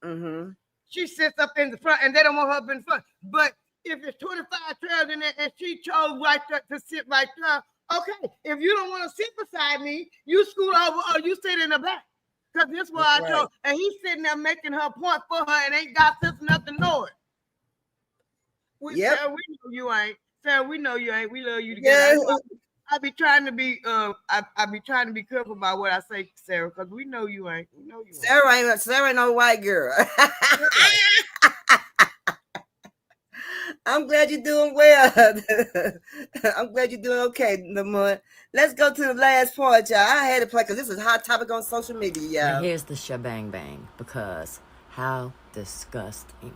Mm-hmm. She sits up in the front, and they don't want her up in the front. But if it's 25 chairs in there, and she chose right there to sit right there. Okay, if you don't want to sit beside me, you scoot over or you sit in the back. Because this is what I chose. And he's sitting there making her point for her and ain't got sense nothing know it. Sarah, we know you ain't. Sarah, we know you ain't. We love you together. Yeah. I be trying to be I be trying to be careful about what I say, Sarah, because we know you ain't. We know you ain't. Sarah ain't no white girl. I'm glad you're doing well. I'm glad you're doing okay, Lamont. Let's go to the last part, y'all. I had to play because this is a hot topic on social media, y'all. And here's the shebang bang, because how disgusting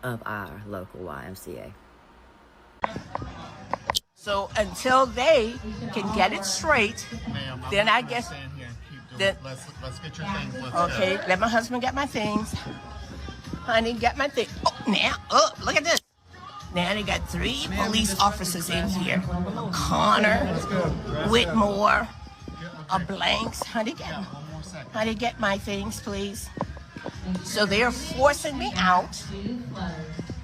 of our local YMCA. So until they can get it straight, then I guess. Let's get your things. Okay, let my husband get my things. Honey, get my things. Oh, look at this. Now they got 3 police officers in here. Connor, Whitmore, Blanks. Honey, get my things, please. So they are forcing me out.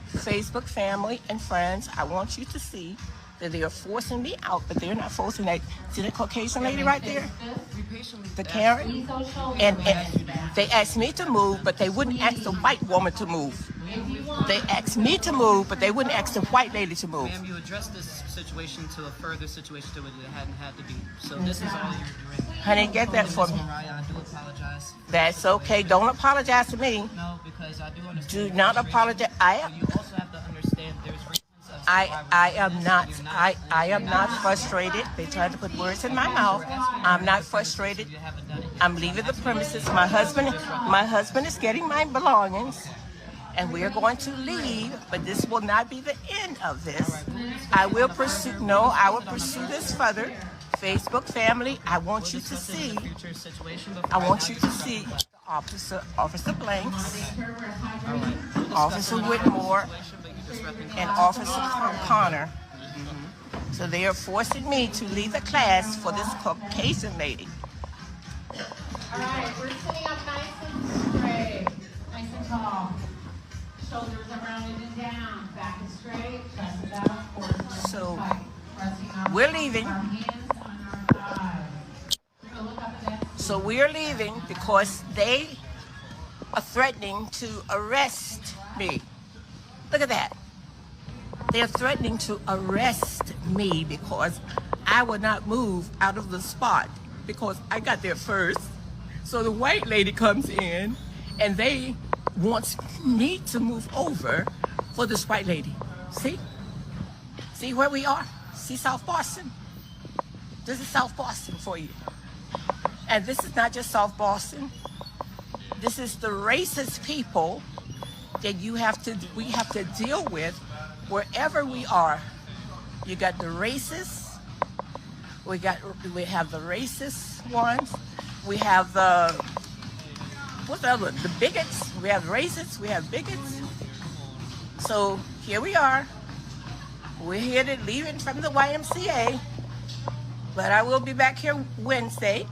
Facebook family and friends, I want you to see that they are forcing me out, but they're not forcing that. See the Caucasian lady right there? The Karen? And they asked me to move, but they wouldn't ask the white woman to move. They asked me to move, but they wouldn't ask the white lady to move. Ma'am, you addressed this situation to a further situation to it hadn't had to be. So this is all you're doing. Honey, get that for me. Mariah, I do apologize. That's okay. Don't apologize to me. No, because I do understand. Do not apologize. You also have to understand there's reasons. I am not frustrated. They tried to put words in my mouth. I'm not frustrated. I'm leaving the premises. My husband is getting my belongings, and we are going to leave. But this will not be the end of this. I will pursue this further. Facebook family, I want you to see. I want you to see Officer Blanks, Officer Whitmore, and Officer Connor. So they are forcing me to leave the class for this Caucasian lady. All right, we're sitting up nice and straight, nice and tall. Shoulders are rounded and down, back leaving. So we are leaving because they are threatening to arrest me. Look at that. They're threatening to arrest me because I would not move out of the spot because I got there first. So the white lady comes in and they want me to move over for this white lady. See? See where we are? See South Boston? This is South Boston for you. And this is not just South Boston. This is the racist people that we have to deal with wherever we are. You got the racists. We have the racist ones. We have what's the other one? The bigots. We have racists. We have bigots. So here we are. We're here to leaving from the YMCA, but I will be back here Wednesday,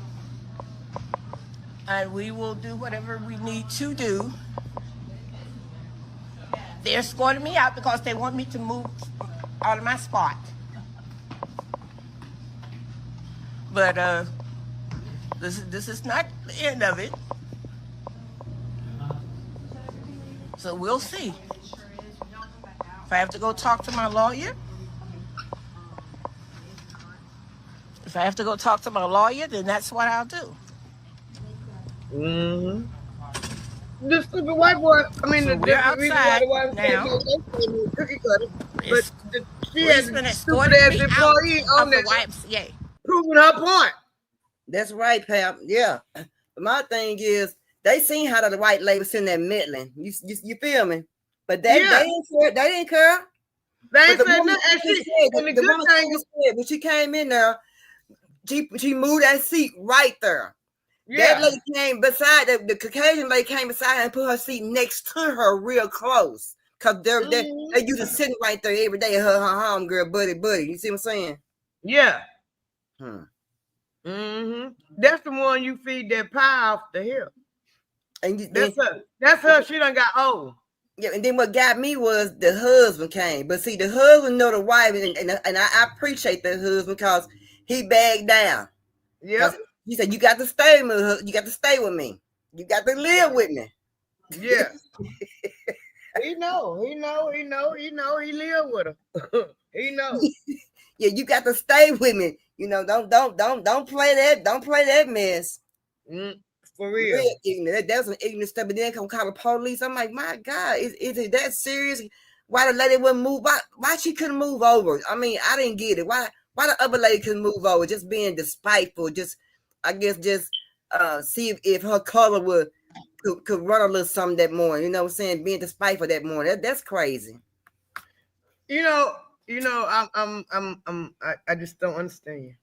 and we will do whatever we need to do. They're escorting me out because they want me to move out of my spot. But this is not the end of it. So we'll see. If I have to go talk to my lawyer, then that's what I'll do. Mm-hmm. The stupid white boy. I mean, So we're outside now. Cookie cutter, but she has a stupid escorting ass me employee out on of the there YMCA. proving her point. That's right, Pap. Yeah. My thing is, they seen how the white lady was in that Midland. You feel me? But they didn't care. They didn't care. They ain't But said nothing. the woman said when she came in there, she moved that seat right there. Yeah. That lady came beside the Caucasian lady came beside her and put her seat next to her real close. Cause they used to sitting right there every day, her home girl, buddy. You see what I'm saying? Yeah. Mm-hmm. That's the one you feed that pie off the hill. And that's her. She done got old. Yeah, and then what got me was the husband came. But see, the husband know the wife, and I appreciate the husband because he backed down. Yeah. He said, "You got to stay with me. You got to stay with me. You got to live with me." Yeah. He know. He live with her. He know. Yeah, you got to stay with me. You know, don't play that. Don't play that mess. For real. Ignorant. That's some ignorant stuff. But then come call the police. I'm like, my God, is it that serious? Why the lady wouldn't move? Why she couldn't move over? I mean, I didn't get it. Why the other lady couldn't move over? Just being despiteful. I guess see if her color could run a little something that morning. You know what I'm saying? Being despiteful that morning. That's crazy. You know, I just don't understand.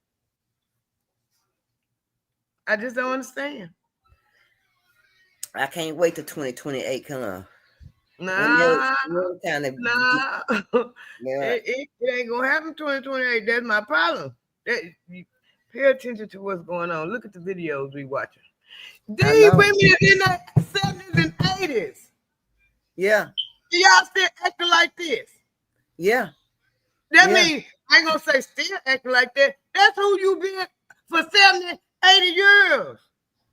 I just don't understand. I can't wait till 2028 come. Nah. Yeah. It ain't gonna happen 2028. That's my problem. Pay attention to what's going on. Look at the videos we watching. These women is in the 70s and 80s. Yeah. Y'all still acting like this. Yeah. That means I ain't gonna say still acting like that. That's who you been for 70, 80 years.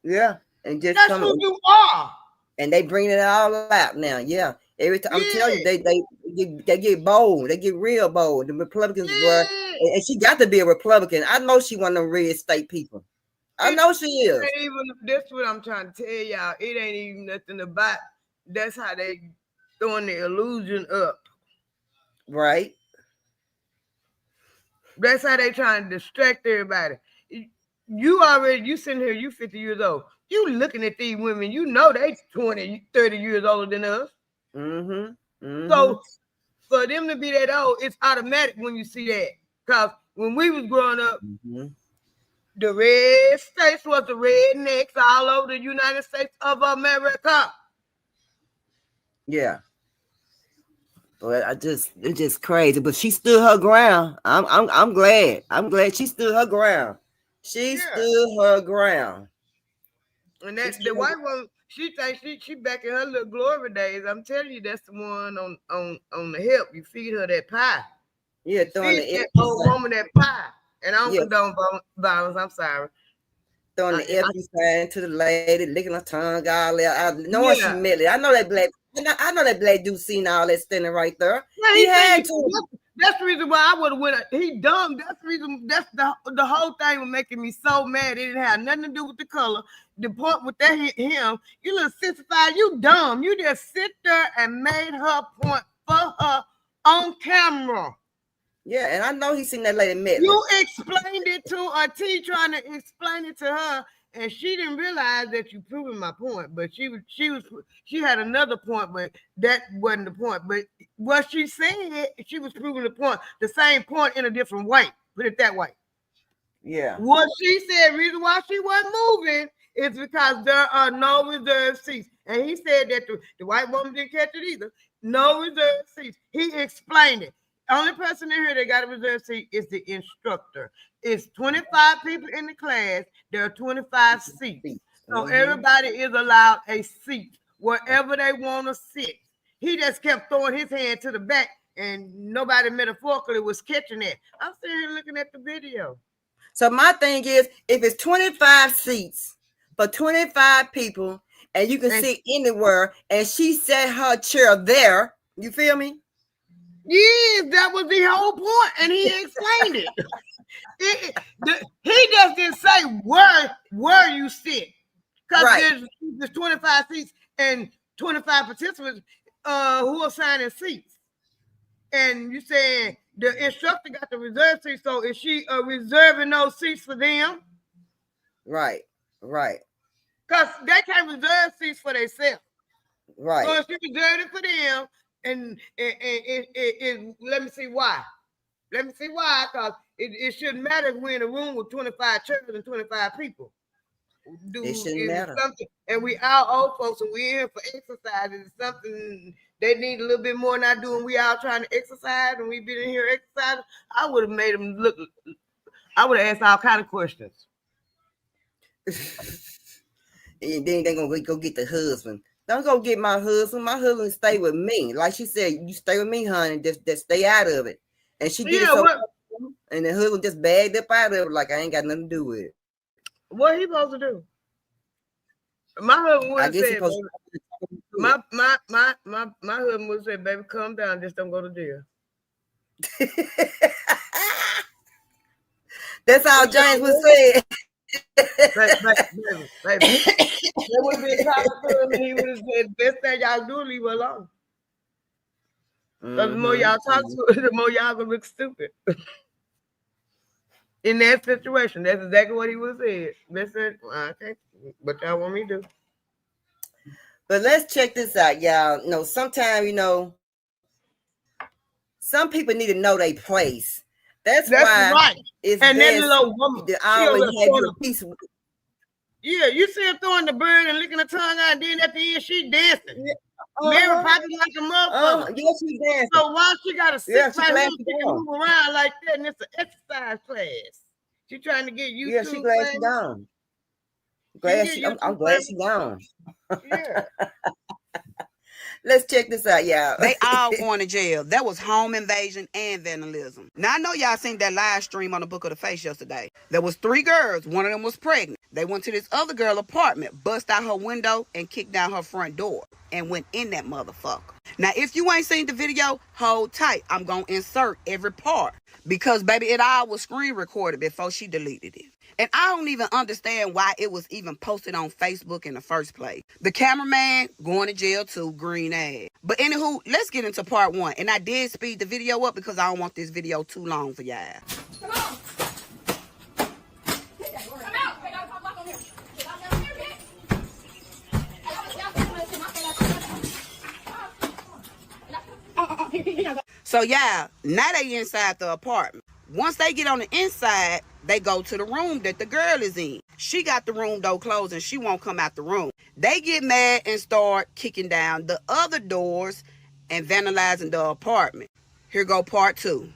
Yeah. And just that's who you are. And they bring it all out now. Yeah. Every time I'm telling you, they get bold. They get real bold. The Republicans were, and she got to be a Republican. I know she one of them red state people. I know she is. That's what I'm trying to tell y'all. It ain't even nothing about. That's how they throwing the illusion up. Right. That's how they trying to distract everybody. You sitting here, you 50 years old. You looking at these women, you know they 20, 30 years older than us. So for them to be that old, it's automatic when you see that. Because when we was growing up, the red states was the rednecks all over the United States of America. Yeah. But it's just crazy. But she stood her ground. I'm glad. I'm glad she stood her ground. She stood her ground. And that's the white one. She thinks she back in her little glory days. I'm telling you, that's the one on the hip. You feed her that pie. Yeah, throwing that old woman that pie. And I don't condone violence. I'm sorry. Throwing the effing sign to the lady, licking her tongue, all that. Knowing she meant it. I know that black dude seen all that standing right there. Yeah, he had to. That's the reason why I would have went. He dumb. That's the reason. That's the whole thing was making me so mad. It didn't have nothing to do with the color. The point with that him, you little 65, you dumb. You just sit there and made her point for her on camera. Yeah, and I know he seen that lady met. You explained it to her, trying to explain it to her, and she didn't realize that you proving my point. But she had another point, but that wasn't the point. But what she said, she was proving the point, the same point in a different way. Put it that way. Yeah. What she said, reason why she wasn't moving is because there are no reserved seats. And he said that the white woman didn't catch it either. No reserved seats. He explained it. Only person in here that got a reserved seat is the instructor. It's 25 people in the class. There are 25 seats. So everybody is allowed a seat wherever they want to sit. He just kept throwing his hand to the back, and nobody metaphorically was catching it. I'm sitting here looking at the video. So my thing is, if it's 25 seats for 25 people, and you can sit anywhere, and she set her chair there, you feel me? Yes, that was the whole point, and he explained it. He just didn't say where you sit, because there's 25 seats and 25 participants who are signing seats. And you saying the instructor got the reserved seats, so is she reserving those seats for them? Right. Because they can't reserve seats for themselves. Right. So if she reserved it for them, and let me see why. Because it shouldn't matter if we're in a room with 25 chairs and 25 people. It shouldn't matter. And we all old folks, and we're here for exercise. It's something they need a little bit more than I do, and we all trying to exercise, and we've been in here exercising. I would have made them look. I would have asked all kind of questions. And then they're gonna go get the husband. Don't go get my husband. My husband stay with me. Like she said, you stay with me, honey. Just stay out of it. And she get and the husband just bagged up out of it, like I ain't got nothing to do with it. What he supposed to do? My husband would have said, my husband would have said, baby, calm down, just don't go to jail. That's how James would say. Baby. There would be a cop to him, and he would have said, best thing y'all do, leave her alone. Because the more y'all talk to her, the more y'all gonna look stupid. In that situation, that's exactly what he would have said. Best thing, okay, what y'all want me to do? But let's check this out, y'all. Sometimes, some people need to know their place. That's why right. It's and that little woman, to always have you a piece of. Yeah, you see her throwing the bird and licking her tongue out, and then at the end she dancing. Mary popping like a motherfucker. Yeah, she dancing. So why she got to sit right here, she can move around like that, and it's an exercise class. She trying to get used to. Yeah, she glad she gone. I'm glad she gone. Yeah. Let's check this out, y'all. They all going to jail. That was home invasion and vandalism. Now, I know y'all seen that live stream on the Book of the Face yesterday. There was 3 girls. One of them was pregnant. They went to this other girl apartment, bust out her window, and kicked down her front door and went in that motherfucker. Now, if you ain't seen the video, hold tight. I'm going to insert every part because, baby, it all was screen recorded before she deleted it. And I don't even understand why it was even posted on Facebook in the first place. The cameraman going to jail too, green ass. But anywho, let's get into part 1. And I did speed the video up because I don't want this video too long for y'all. Come on. Come out. Hey, y'all come on here. Y'all down here, bitch. So yeah, now they inside the apartment. Once they get on the inside, they go to the room that the girl is in. She got the room door closed and she won't come out the room. They get mad and start kicking down the other doors and vandalizing the apartment. Here go part 2.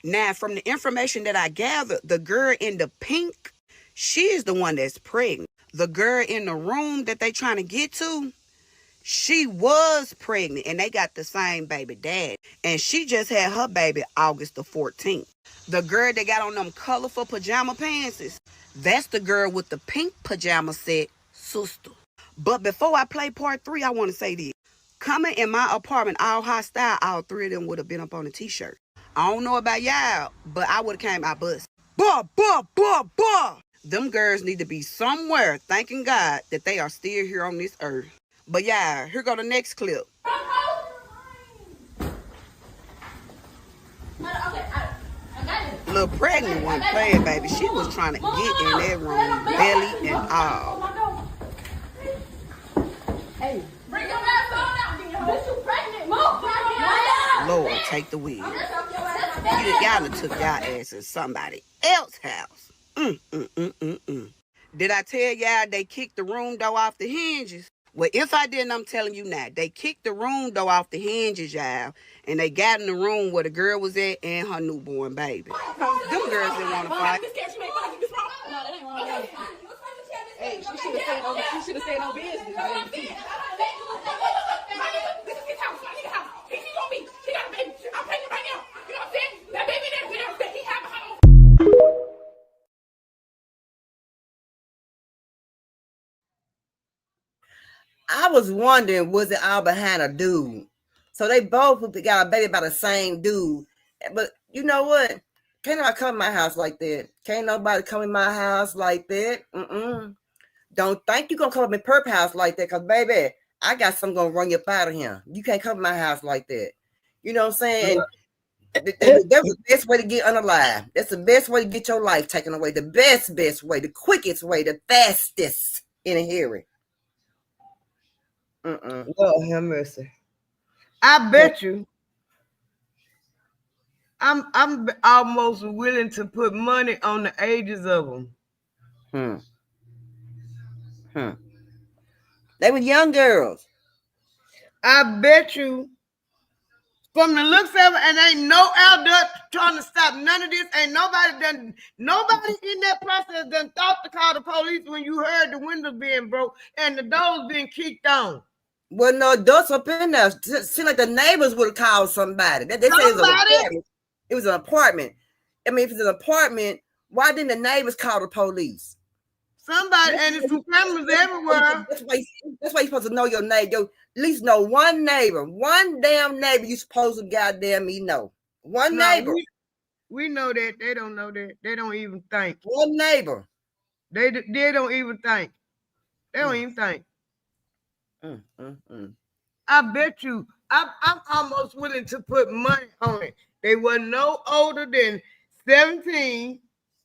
Now, from the information that I gathered, the girl in the pink, She is the one that's pregnant. The girl in the room that they trying to get to, she was pregnant and they got the same baby dad. And she just had her baby August the 14th. The girl that got on them colorful pajama pants, that's the girl with the pink pajama set, sister. But before I play part 3, I want to say this. Coming in my apartment, all hot style, all 3 of them would have been up on the t-shirt. I don't know about y'all, but I would have came out bust. Bah. Them girls need to be somewhere thanking God that they are still here on this earth. But yeah, here go the next clip. Little pregnant one playing, baby. She was trying to get in that room, belly and all. Hey, bring your ass on now. Bitch, you pregnant. Move. Lord, take the wheel. Y'all done took y'all ass to somebody else's house. Did I tell y'all they kicked the room door off the hinges? Well, if I didn't, I'm telling you now. They kicked the room door off the hinges, y'all. And they got in the room where the girl was at and her newborn baby. Them girls didn't want to fight. Hey, she should have stayed on business. I was wondering, was it all behind a dude? So they both got a baby by the same dude. But you know what? Can't nobody come in my house like that. Can't nobody come in my house like that. Don't think you gonna come up in Perp house like that, because baby, I got something gonna run you up out of here. You can't come in my house like that. You know what I'm saying? That's the best way to get unalive. That's the best way to get your life taken away. The best way, the quickest way, the fastest in a hurry. Lord have mercy. I bet you I'm almost willing to put money on the ages of them. They were young girls. I bet you from the looks of it, and ain't no adult trying to stop none of this. Ain't nobody in that process done thought to call the police when you heard the windows being broke and the doors being kicked on. Well, no adults up in there. Seemed like the neighbors would have called somebody. They say it was an apartment. I mean, if it's an apartment, why didn't the neighbors call the police? Somebody, and it's some cameras everywhere. That's why you're supposed to know your neighbor. At least know one neighbor. One damn neighbor you supposed to goddamn me know. One neighbor. We know that. They don't know that. They don't even think. One neighbor. They don't even think. They don't even think. I bet you, I'm almost willing to put money on it. They were no older than 17.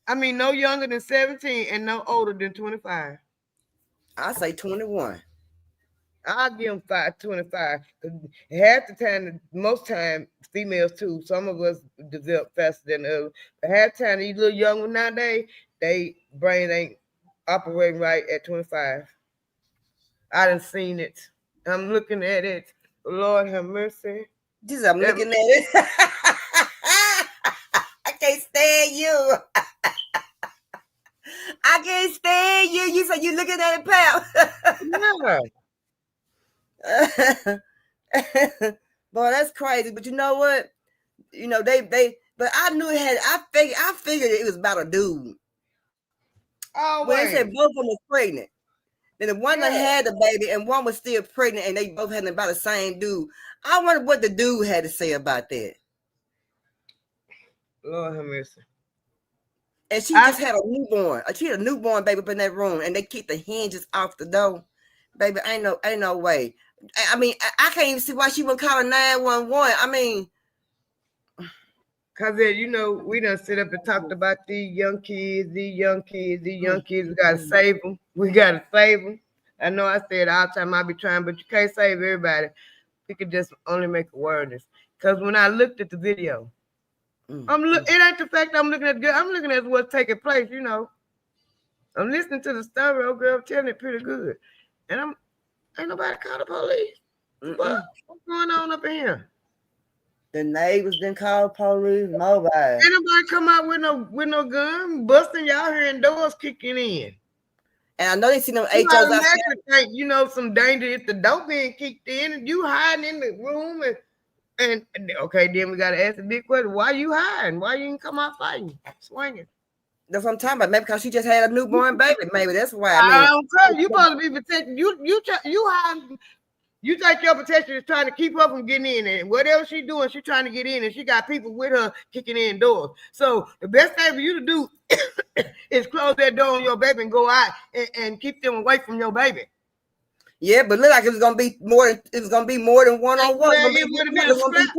I mean, no younger than 17 and no older than 25. I say 21. I'll give them 25. Half the time, most time, females too. Some of us develop faster than others. But half the time, these little young ones nowadays, they brain ain't operating right at 25. I done seen it. I'm looking at it. Lord have mercy. Jesus, I'm looking at it. I can't stand you. I can't stand you. You said you looking at it, pal. Boy, that's crazy. But you know what? You know, but I knew it had, I figured it was about a dude. Oh, when they said both of them was pregnant. Then the one that had the baby and one was still pregnant and they both had about the same dude. I wonder what the dude had to say about that. Lord have mercy. And she just had a newborn. She had a newborn baby up in that room and they keep the hinges off the door. Baby, ain't no way. I mean, I can't even see why she wouldn't call 911. I mean, because, you know, we done sit up and talked about these young kids. We got to save them. We got to save them. I know I say it all the time. I be trying, but you can't save everybody. We can just only make awareness. Because when I looked at the video, it ain't the fact I'm looking at good. I'm looking at what's taking place, you know. I'm listening to the story, old girl telling it pretty good. And ain't nobody call the police. What's going on up in here? The neighbors didn't call police. Nobody. Anybody come out with no gun, busting y'all here and doors kicking in. And I know they see them You HOs outside. think some danger if the door being kicked in and you hiding in the room and okay, then we gotta ask the big question: why you hiding? Why you didn't come out fighting, swinging? That's what I'm talking about. Maybe because she just had a newborn baby. Maybe that's why. I don't care. You supposed to be protecting. You hiding. You think your protection is trying to keep her from getting in, and whatever she's doing, she's trying to get in, and she got people with her kicking in doors. So the best thing for you to do is close that door on your baby and go out and keep them away from your baby. Yeah, but look like it was gonna be more. It was gonna be more than one on one. It would have been a scrap.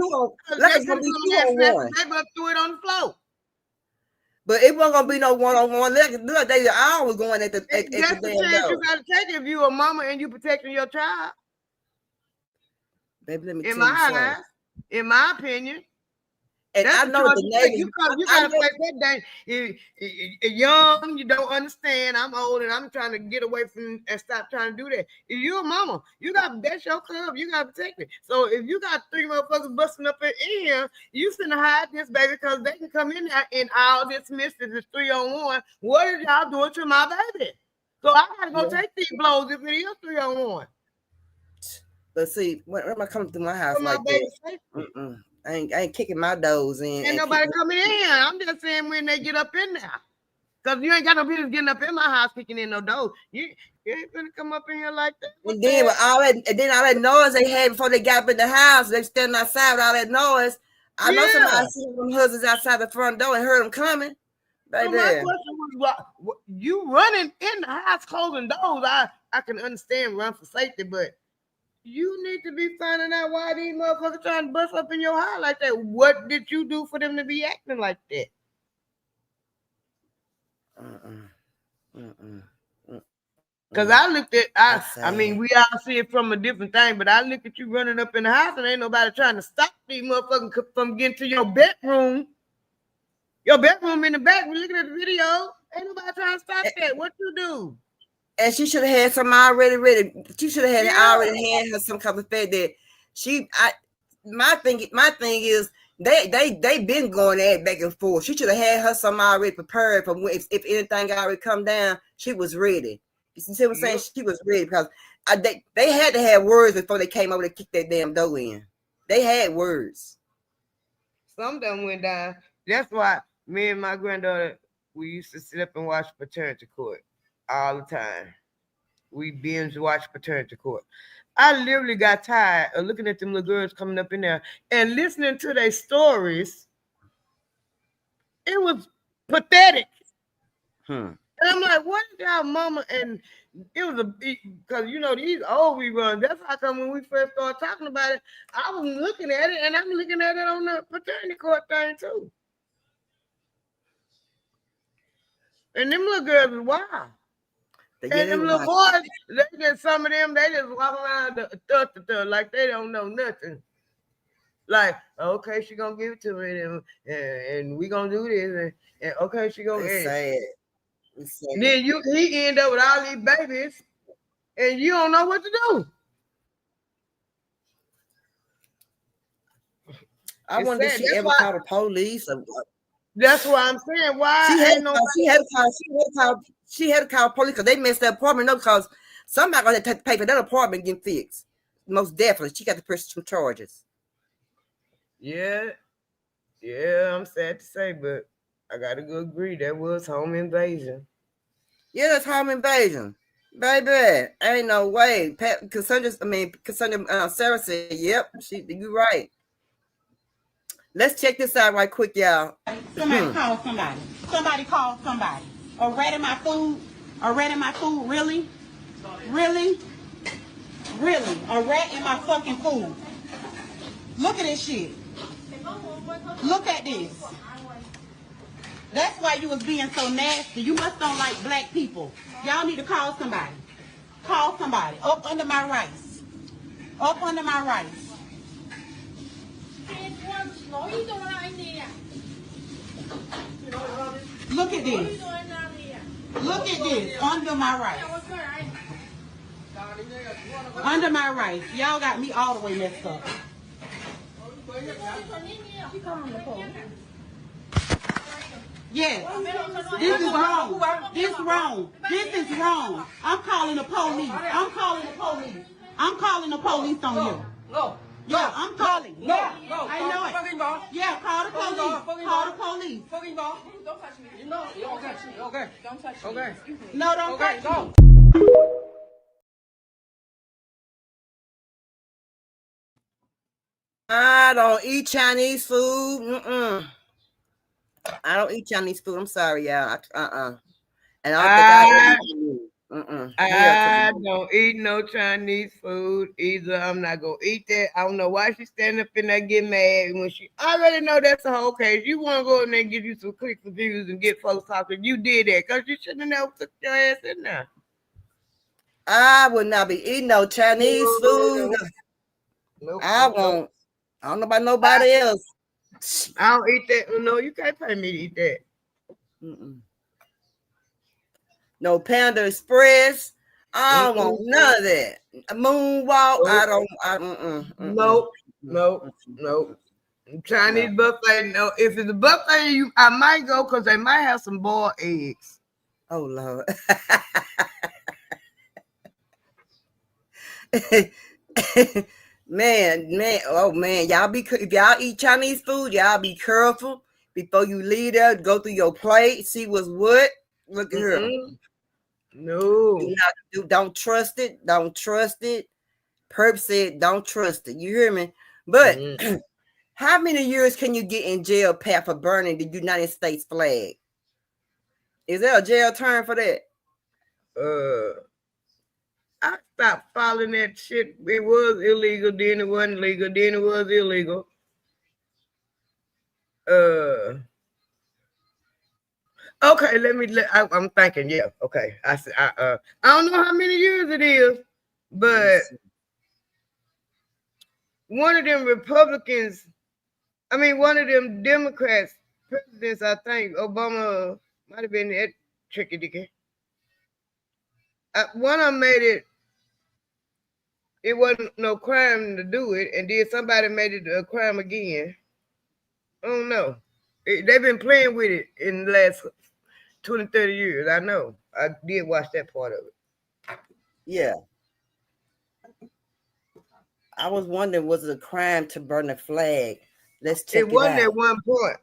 Like it's gonna be 2-on-1. They must threw it on the floor. But it wasn't gonna be no 1-on-1. Look, they all was going at the That's the chance door. you gotta take if you a mama and you protecting your child. Baby, let me in tell you my something. eyes, in my opinion. And That's I know the neighbors. you gotta face that day. You're young, you don't understand. I'm old and I'm trying to get away from and stop trying to do that. If you're a mama, that's your club, you gotta protect it. So if you got 3 motherfuckers busting up in here, you finna hide this baby because they can come in there and all this mischief is 3-on-1. What are y'all doing to my baby? So I gotta go take these blows if it is 3-on-1. But see, when am I coming through my house For my like baby that? safety. I ain't kicking my doors in. Ain't nobody coming in. I'm just saying when they get up in there. Because you ain't got no business getting up in my house kicking in no doors. You ain't gonna come up in here like that. And then all that noise they had before they got up in the house, they standing outside with all that noise. I know somebody seen them husbands outside the front door and heard them coming. Baby. So my question was, you running in the house closing doors. I can understand run for safety, but you need to be finding out why these motherfuckers trying to bust up in your house like that. What did you do for them to be acting like that? Because I looked at, I mean, we all see it from a different thing, but I look at you running up in the house and ain't nobody trying to stop these motherfuckers from getting to your bedroom. Your bedroom in the back, we're looking at the video. Ain't nobody trying to stop that. What you do? And she should have had some already ready. She should have already had her some kind of fed that my thing is they been going at back and forth. She should have had her some already prepared for if anything already come down, she was ready. You see what I'm saying? She was ready because they had to have words before they came over to kick that damn door in. They had words. Some of them went down. That's why me and my granddaughter, we used to sit up and watch paternity court all the time. We binge watch paternity court. I literally got tired of looking at them little girls coming up in there and listening to their stories. It was pathetic. And I'm like, what is y'all mama? And it was because these old reruns. That's how come when we first started talking about it, I was looking at it and I'm looking at it on the paternity court thing too. And them little girls is wild. And them little boys, some of them, they just walk around like they don't know nothing. Like, okay, she gonna give it to me, and we gonna do this, and okay, she gonna. It's sad. Then he end up with all these babies, and you don't know what to do. I wonder if she ever called the police. That's what I'm saying. Why she had to call police because they messed the apartment up because somebody gonna have to pay for that apartment getting fixed. Most definitely. She got to press some charges. Yeah, I'm sad to say, but I gotta go agree that was home invasion. Yeah, that's home invasion. Baby, ain't no way. Cassandra Sarah said, yep, you're right. Let's check this out right quick, y'all. Somebody call somebody. Somebody call somebody. A rat in my food? A rat in my food? Really? Really? Really? A rat in my fucking food? Look at this shit. Look at this. That's why you was being so nasty. You must don't like black people. Y'all need to call somebody. Call somebody. Up under my rice. Up under my rice. Look at this. Look at this. Under my rice. Under my rice. Y'all got me all the way messed up. Yes. This is wrong. This wrong. This is wrong. I'm calling the police. I'm calling the police. I'm calling the police on you. Go. Yeah, I'm calling. No. I know it. Fucking ball. Yeah, call the police. Call the police. Fucking ball. Don't touch me. You know. Don't touch me. Okay. Don't touch me. Okay. No, don't touch me. I don't eat Chinese food. I don't eat Chinese food. I'm sorry, y'all. And I don't eat no Chinese food either. I'm not gonna eat that. I don't know why she's standing up in there getting mad when she already know that's the whole case. You want to go in there and give you some clicks and views and get folks talking. You did that because you shouldn't have never took your ass in there. I would not be eating no Chinese food. I won't. I don't know about nobody else. I don't eat that. No, you can't pay me to eat that. No Panda Express. I don't want none of that. Moonwalk. Nope. Chinese buffet. No, if it's a buffet, I might go because they might have some boiled eggs. Oh Lord. Man, oh man, if y'all eat Chinese food, y'all be careful before you leave there. Go through your plate, see what's what. Look at her. No, don't trust it. Don't trust it. Perp said, don't trust it. You hear me? But how many years can you get in jail, Pat, for burning the United States flag? Is there a jail term for that? I stopped following that shit. It was illegal, then it wasn't legal, then it was illegal. Okay, I'm thinking, yeah, okay. I don't know how many years it is, but one of them Republicans, one of them Democrats, presidents, I think, Obama might have been that tricky dicky. One of them made it wasn't no crime to do it, and then somebody made it a crime again. I don't know. They've been playing with it in the last 20, 30 years. I know. I did watch that part of it. Yeah. I was wondering, was it a crime to burn a flag? Let's check it out. It wasn't at one point.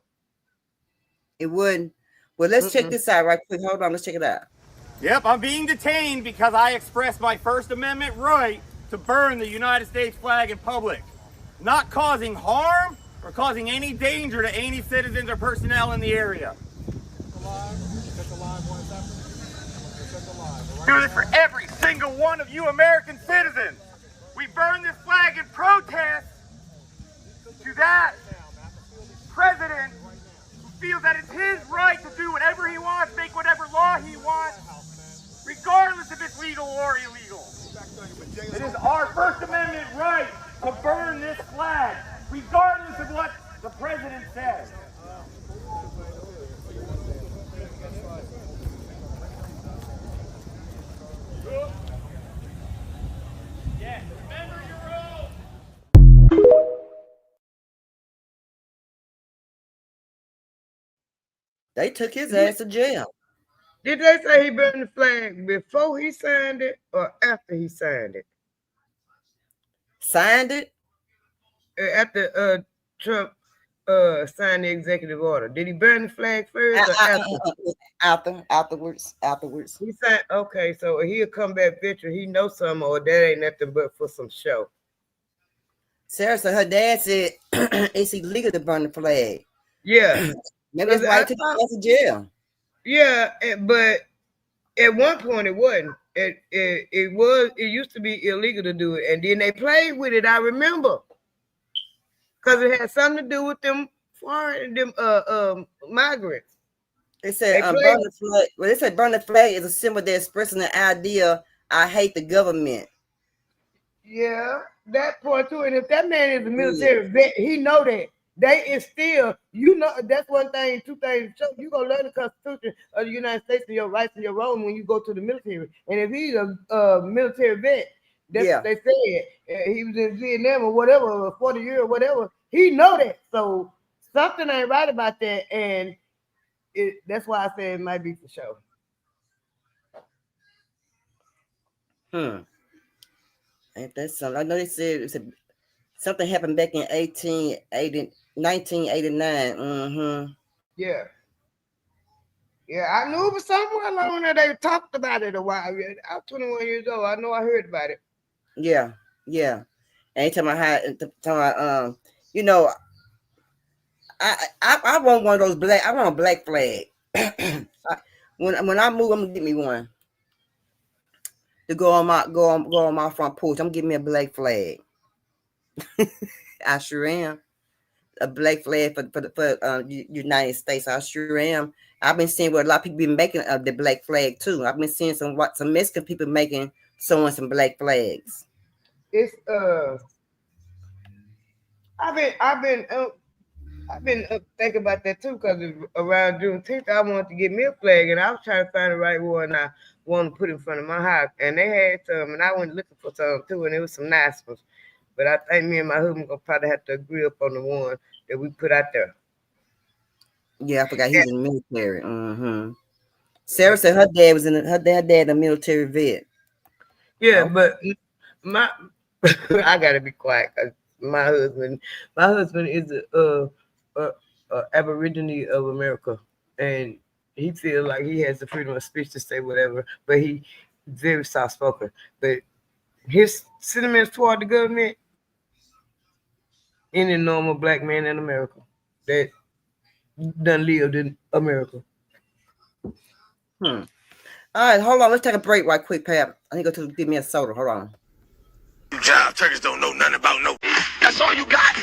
It wouldn't. Well, let's check this out right quick. Hold on. Let's check it out. Yep, I'm being detained because I expressed my First Amendment right to burn the United States flag in public, not causing harm or causing any danger to any citizens or personnel in the area. Do this for every single one of you American citizens. We burn this flag in protest to that president who feels that it's his right to do whatever he wants, make whatever law he wants, regardless if it's legal or illegal. It is our First Amendment right to burn this flag, regardless of what the president says. Yes, remember your oath. They took his ass to jail. Did they say he burned the flag before he signed it or after he signed it? Signed it? After Trump signed the executive order. Did he burn the flag first or after? Afterwards. He signed, okay, so he'll come back picture. He knows something, or that ain't nothing but for some show. Sarah said her dad said it's illegal to burn the flag. Yeah. Maybe that's why he took his ass to jail. Yeah, but at one point it wasn't. It used to be illegal to do it, and then they played with it. I remember, because it had something to do with them foreign migrants. They said burn the flag. Well, they said burn the flag is a symbol that expressing the idea I hate the government. Yeah, that part too. And if that man is a military vet, he know that. They is still, that's one thing, two things. So you're going to learn the Constitution of the United States and your rights and your wrongs when you go to the military. And if he's a military vet, That's what they said. He was in Vietnam or whatever, 40 years or whatever. He know that. So something ain't right about that. And that's why I said it might be for sure. Ain't that something? I know they said something happened back in 1989. Mm-hmm. Yeah. Yeah, I knew it was somewhere along there. They talked about it a while. I was 21 years old. I know I heard about it. Yeah. And talking about you know, I want one of those black. I want a black flag. When I move, I'm gonna get me one to go on my front porch. I'm getting me a black flag. I sure am. A black flag for United States. I sure am. I've been seeing what a lot of people been making of the black flag too. I've been seeing some Mexican people sewing some black flags. It's I've been thinking about that too, because around Juneteenth I wanted to get me a flag, and I was trying to find the right one I wanted to put in front of my house, and they had some, and I went looking for some too, and it was some nice ones. But I think me and my husband gonna probably have to agree up on the one that we put out there. Yeah, I forgot he was in the military. Mm-hmm. Sarah said her dad was her dad a military vet. Yeah, but my I gotta be quiet because my husband is a Aborigine of America, and he feels like he has the freedom of speech to say whatever, but he very soft spoken. But his sentiments toward the government, any normal black man in America that done lived in America. All right, hold on. Let's take a break right quick, Pap. I need to go to give me a soda. Hold on. Jive turkeys don't know nothing about no. That's all you got.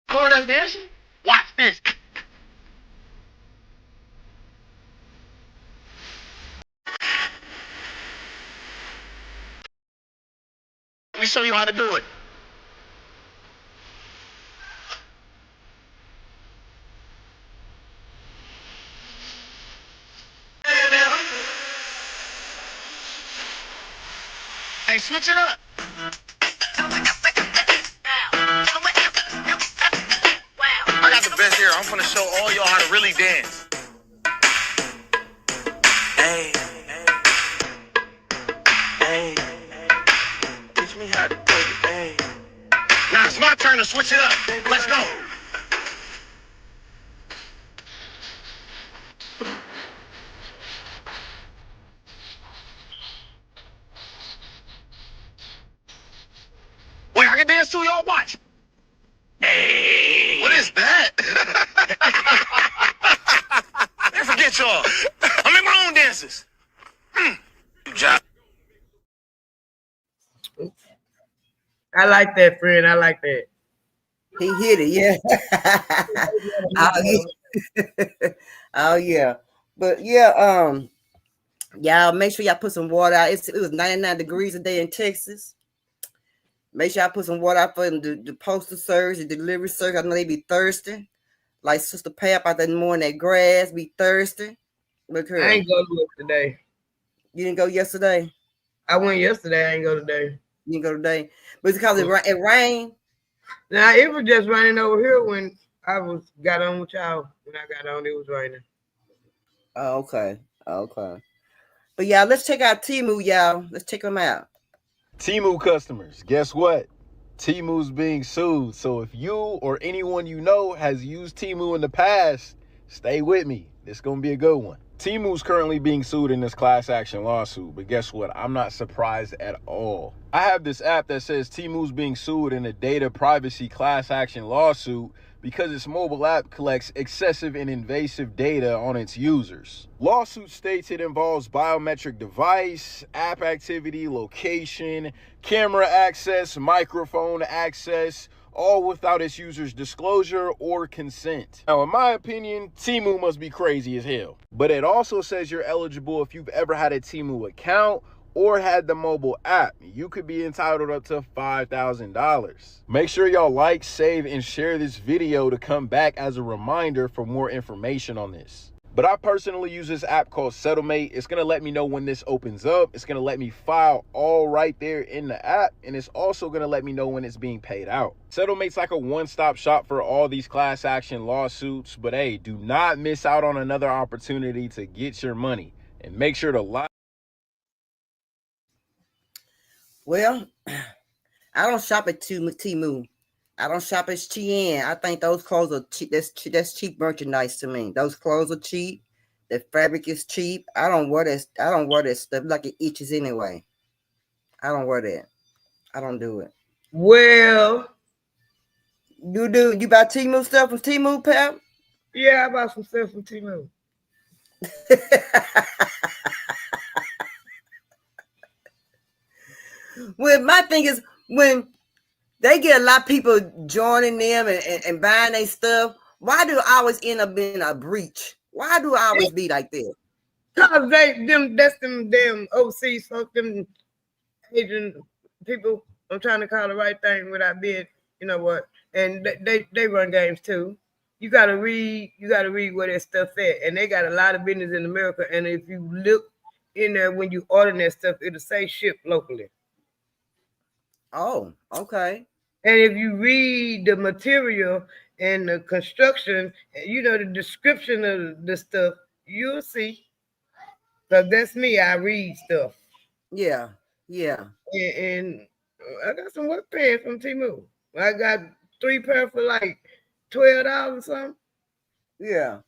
Corner dancing? Watch this. Let me show you how to do it. Hey, switch it up. I got the best here. I'm gonna show all y'all how to really dance. Hey, hey, teach me how to do it. Hey. Now it's my turn to switch it up. Let's go. Wait, I can dance too, y'all. Watch. Hey, what is that? Man, forget y'all. I'm in my own dances. Good job. I like that, friend. I like that. He hit it, yeah. Oh yeah. But yeah, y'all make sure y'all put some water out. It was 99 degrees a day in Texas. Make sure y'all put some water out for the postal service, the delivery service. I know they be thirsty. Like Sister Pap out there mowing that grass, be thirsty. Look here. I ain't go to work today. You didn't go yesterday? I went yesterday. I ain't go today. You didn't go today? But it's because it rained? Now, it was just raining over here when I got on with y'all. When I got on, it was raining. Oh, okay. But yeah, let's check out Temu, y'all. Let's check them out. Temu customers, guess what? Temu's being sued. So if you or anyone you know has used Temu in the past, stay with me. This is going to be a good one. Temu's currently being sued in this class action lawsuit, but guess what? I'm not surprised at all. I have this app that says Temu's being sued in a data privacy class action lawsuit because its mobile app collects excessive and invasive data on its users. Lawsuit states it involves biometric device, app activity, location, camera access, microphone access, all without its users' disclosure or consent. Now, in my opinion, Temu must be crazy as hell. But it also says you're eligible if you've ever had a Temu account or had the mobile app. You could be entitled up to $5,000. Make sure y'all like, save, and share this video to come back as a reminder for more information on this. But I personally use this app called Settlemate. It's going to let me know when this opens up. It's going to let me file all right there in the app. And it's also going to let me know when it's being paid out. Settlemate's like a one-stop shop for all these class action lawsuits. But hey, do not miss out on another opportunity to get your money. And make sure to like. Well, I don't shop at Temu. I don't shop at Shein. I think those clothes are cheap. That's cheap merchandise to me. Those clothes are cheap. The fabric is cheap. I don't wear this. I don't wear this stuff like it itches anyway. I don't wear that. I don't do it. Well, you do. You buy Temu stuff from Temu, Pep? Yeah, I bought some stuff from Temu. Well, my thing is when they get a lot of people joining them and buying their stuff, why do I always end up in a breach? Why do I always be like that? Because that's them damn overseas folks, them Asian people. I'm trying to call the right thing without being, you know what? And they run games too. You gotta read where that stuff at. And they got a lot of business in America. And if you look in there when you order that stuff, it'll say ship locally. Oh, okay. And if you read the material and the construction, you know, the description of the stuff, you'll see. Because that's me, I read stuff. Yeah, yeah. And I got some work pants from Temu. I got 3 pair for like $12 or something. Yeah.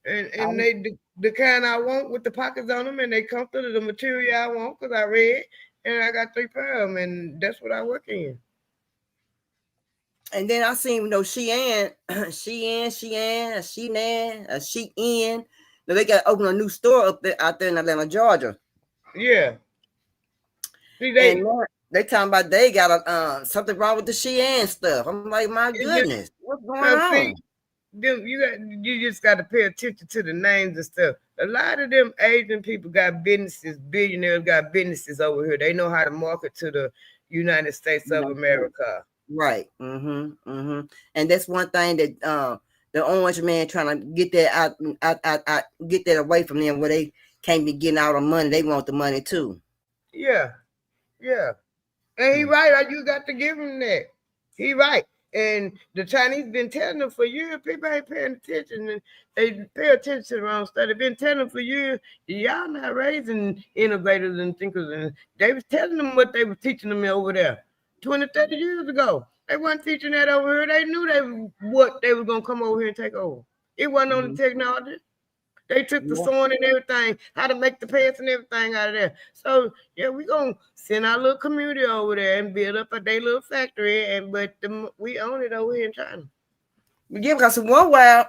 And they the kind I want with the pockets on them, and they come through the material I want because I read, and I got 3 pair of them, and that's what I work in. And then I seen, Shein. Now they got to open a new store out there in Atlanta, Georgia. Yeah. See, they talking about they got something wrong with the Shein stuff. I'm like, my goodness, what's going on? You just got to pay attention to the names and stuff. A lot of them Asian people got businesses, billionaires got businesses over here. They know how to market to the United States of America. Right. And that's one thing that the orange man trying to get that out, get that away from them, where they can't be getting out of money. They want the money too. Yeah. And he right. You got to give him that. He right. And the Chinese been telling them for years, people ain't paying attention, and they pay attention to the wrong stuff. They've been telling them for years, y'all not raising innovators and thinkers. And they was telling them what they were teaching them over there 20, 30 years ago. They weren't teaching that over here. They knew what they were going to come over here and take over. It wasn't on the technology. They took the sewing and everything, how to make the pants and everything out of there. So, yeah, we're going to send our little community over there and build up their little factory, but we own it over here in China. Yeah, because one while,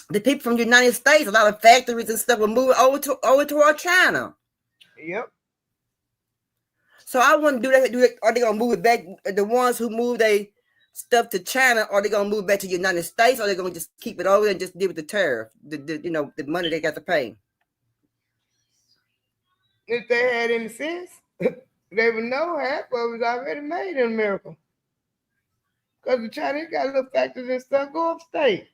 the people from the United States, a lot of factories and stuff were moving over to China. Yep. So I wouldn't do that. Are they going to move it back? The ones who move their stuff to China, are they going to move back to the United States, or are they going to just keep it over there and just deal with the tariff, the money they got to pay? If they had any sense, they would know half of it was already made in America. Because the Chinese got little factories and stuff, go upstate.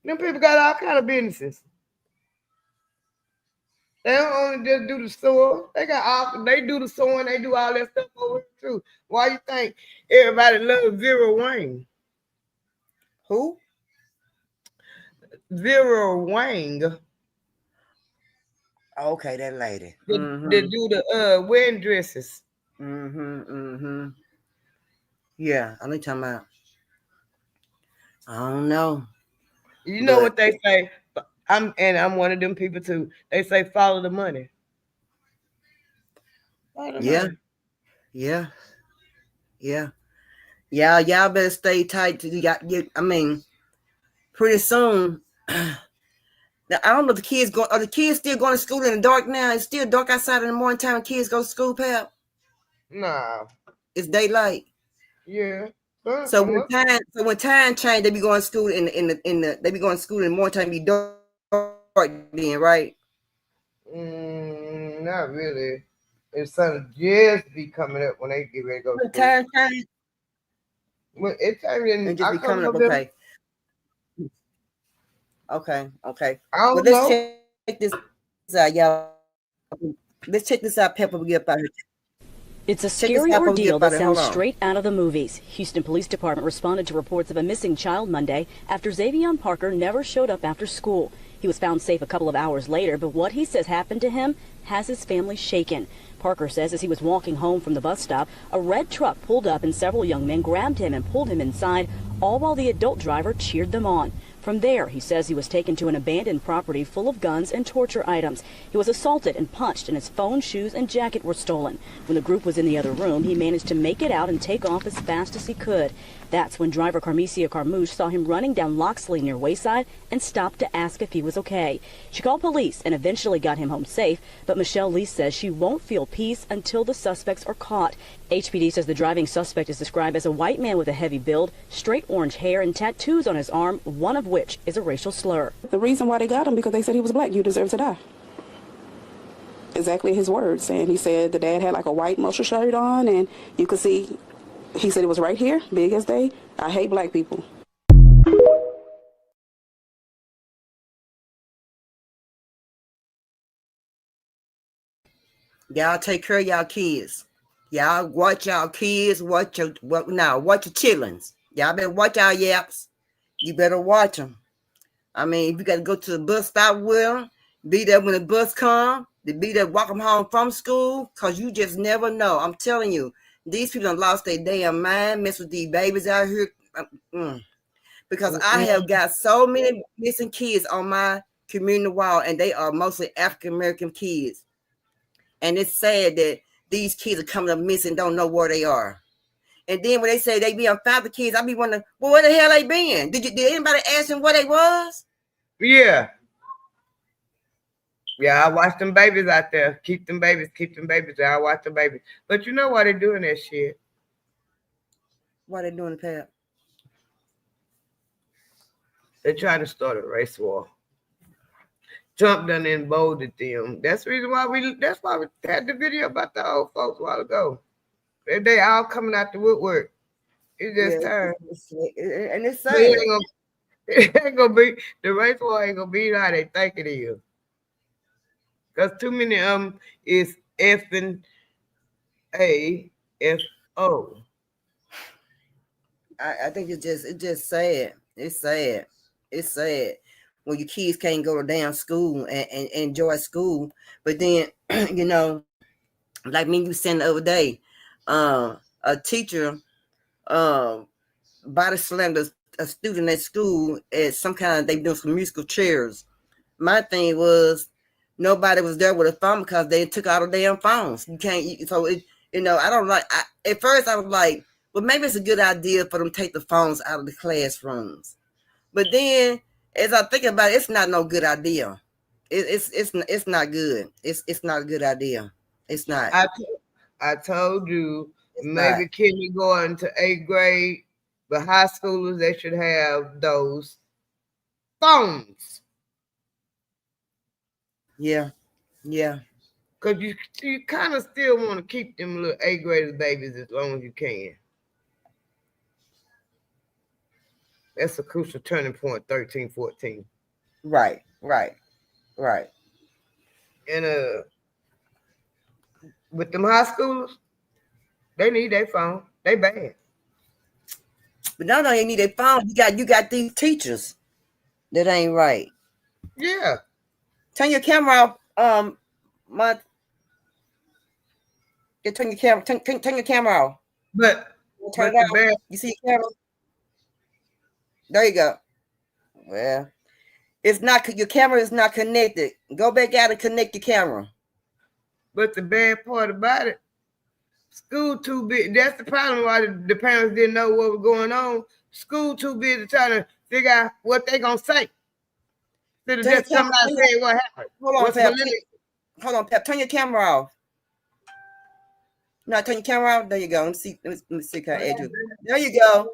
Them people got all kind of businesses. They don't only just do the store. They do the sewing, they do all that stuff over here too. Why you think everybody loves Vera Wang? Who? Vera Wang. Okay, that lady. They do the wedding dresses. Yeah, I'm talking about. I don't know. You know what they say? I'm one of them people too. They say follow the money. Follow the money. Yeah. Y'all better stay tight. I mean, pretty soon. Now, I don't know if are the kids still going to school in the dark now? It's still dark outside in the morning time when kids go to school, Pep? No. It's daylight. Yeah. So when time change, they be going to school they be going to school in the morning time be dark then, right? Not really. The sun just be coming up when they get ready to go to school. Time change. Well, it's time It just be coming up. Okay. Okay. I Well, don't know. check this out, y'all. Let's check this out, Pepper. We get about it. It's a scary ordeal that sounds straight out of the movies. Houston Police Department responded to reports of a missing child Monday after Xavion Parker never showed up after school. He was found safe a couple of hours later, but what he says happened to him has his family shaken. Parker says as he was walking home from the bus stop, a red truck pulled up and several young men grabbed him and pulled him inside, all while the adult driver cheered them on. From there, he says he was taken to an abandoned property full of guns and torture items. He was assaulted and punched, and his phone, shoes, and jacket were stolen. When the group was in the other room, he managed to make it out and take off as fast as he could. That's when driver Carmesia Carmouche saw him running down Loxley near Wayside and stopped to ask if he was okay. She called police and eventually got him home safe, but Michelle Lee says she won't feel peace until the suspects are caught. HPD says the driving suspect is described as a white man with a heavy build, straight orange hair, and tattoos on his arm, one of which is a racial slur. The reason why they got him because they said he was black. You deserve to die. Exactly his words. And he said the dad had like a white muscle shirt on, and you could see, he said it was right here, big as day. I hate black people. Y'all take care of y'all kids. Y'all watch y'all kids. Watch your chillins. Y'all better watch y'all yaps. You better watch them. I mean, if you got to go to the bus stop with them, be there when the bus come, to be there, walk them home from school, because you just never know. I'm telling you, these people have lost their damn mind, mess with these babies out here. Because I have got so many missing kids on my community wall, and they are mostly African-American kids. And it's sad that these kids are coming up missing, don't know where they are. And then when they say they be unfound the kids, I be wondering, well, where the hell they been? Did anybody ask them where they was? Yeah. Yeah, I watch them babies out there. Keep them babies. I watch the babies. But you know why they doing that shit? Why they doing it, Pat? They're trying to start a race war. Trump done emboldened them. That's the reason why we had the video about the old folks a while ago. They all coming out the woodwork. It's just time. And it's sad. It ain't gonna be, the race war ain't gonna be how they think it is. Because too many of them is effing AFO. I think it's just sad. It's sad. It's sad when your kids can't go to damn school and enjoy school. But then, you know, like me, you said the other day, a teacher body slammed a student at school at some kind of, they doing some musical chairs. My thing was nobody was there with a phone because they took out the damn phones. You can't, so it, you know, I don't like, at first I was like, well, maybe it's a good idea for them to take the phones out of the classrooms. But then as I think about it, it's not no good idea. It's not good. It's not a good idea. It's not. I told you maybe kindergarten to 8th grade, but high schoolers, they should have those phones. Yeah. Because you kind of still want to keep them little 8th graders babies as long as you can. That's a crucial turning point, 13, 14. Right. And with them high schoolers, they need their phone. They bad. But no, you need their phone. You got these teachers that ain't right. Yeah. Turn your camera off. Turn your camera. Turn your camera off. But turn it off. You see your camera? There you go. Well, it's not, your camera is not connected. Go back out and connect your camera. But the bad part about it, school too big. That's the problem why the parents didn't know what was going on. School too busy trying to figure out what they gonna say. Instead of just coming out and saying what happened. Hold on, Pep. Turn your camera off. No, turn your camera off. There you go. Let me see. Can I add you? There you go.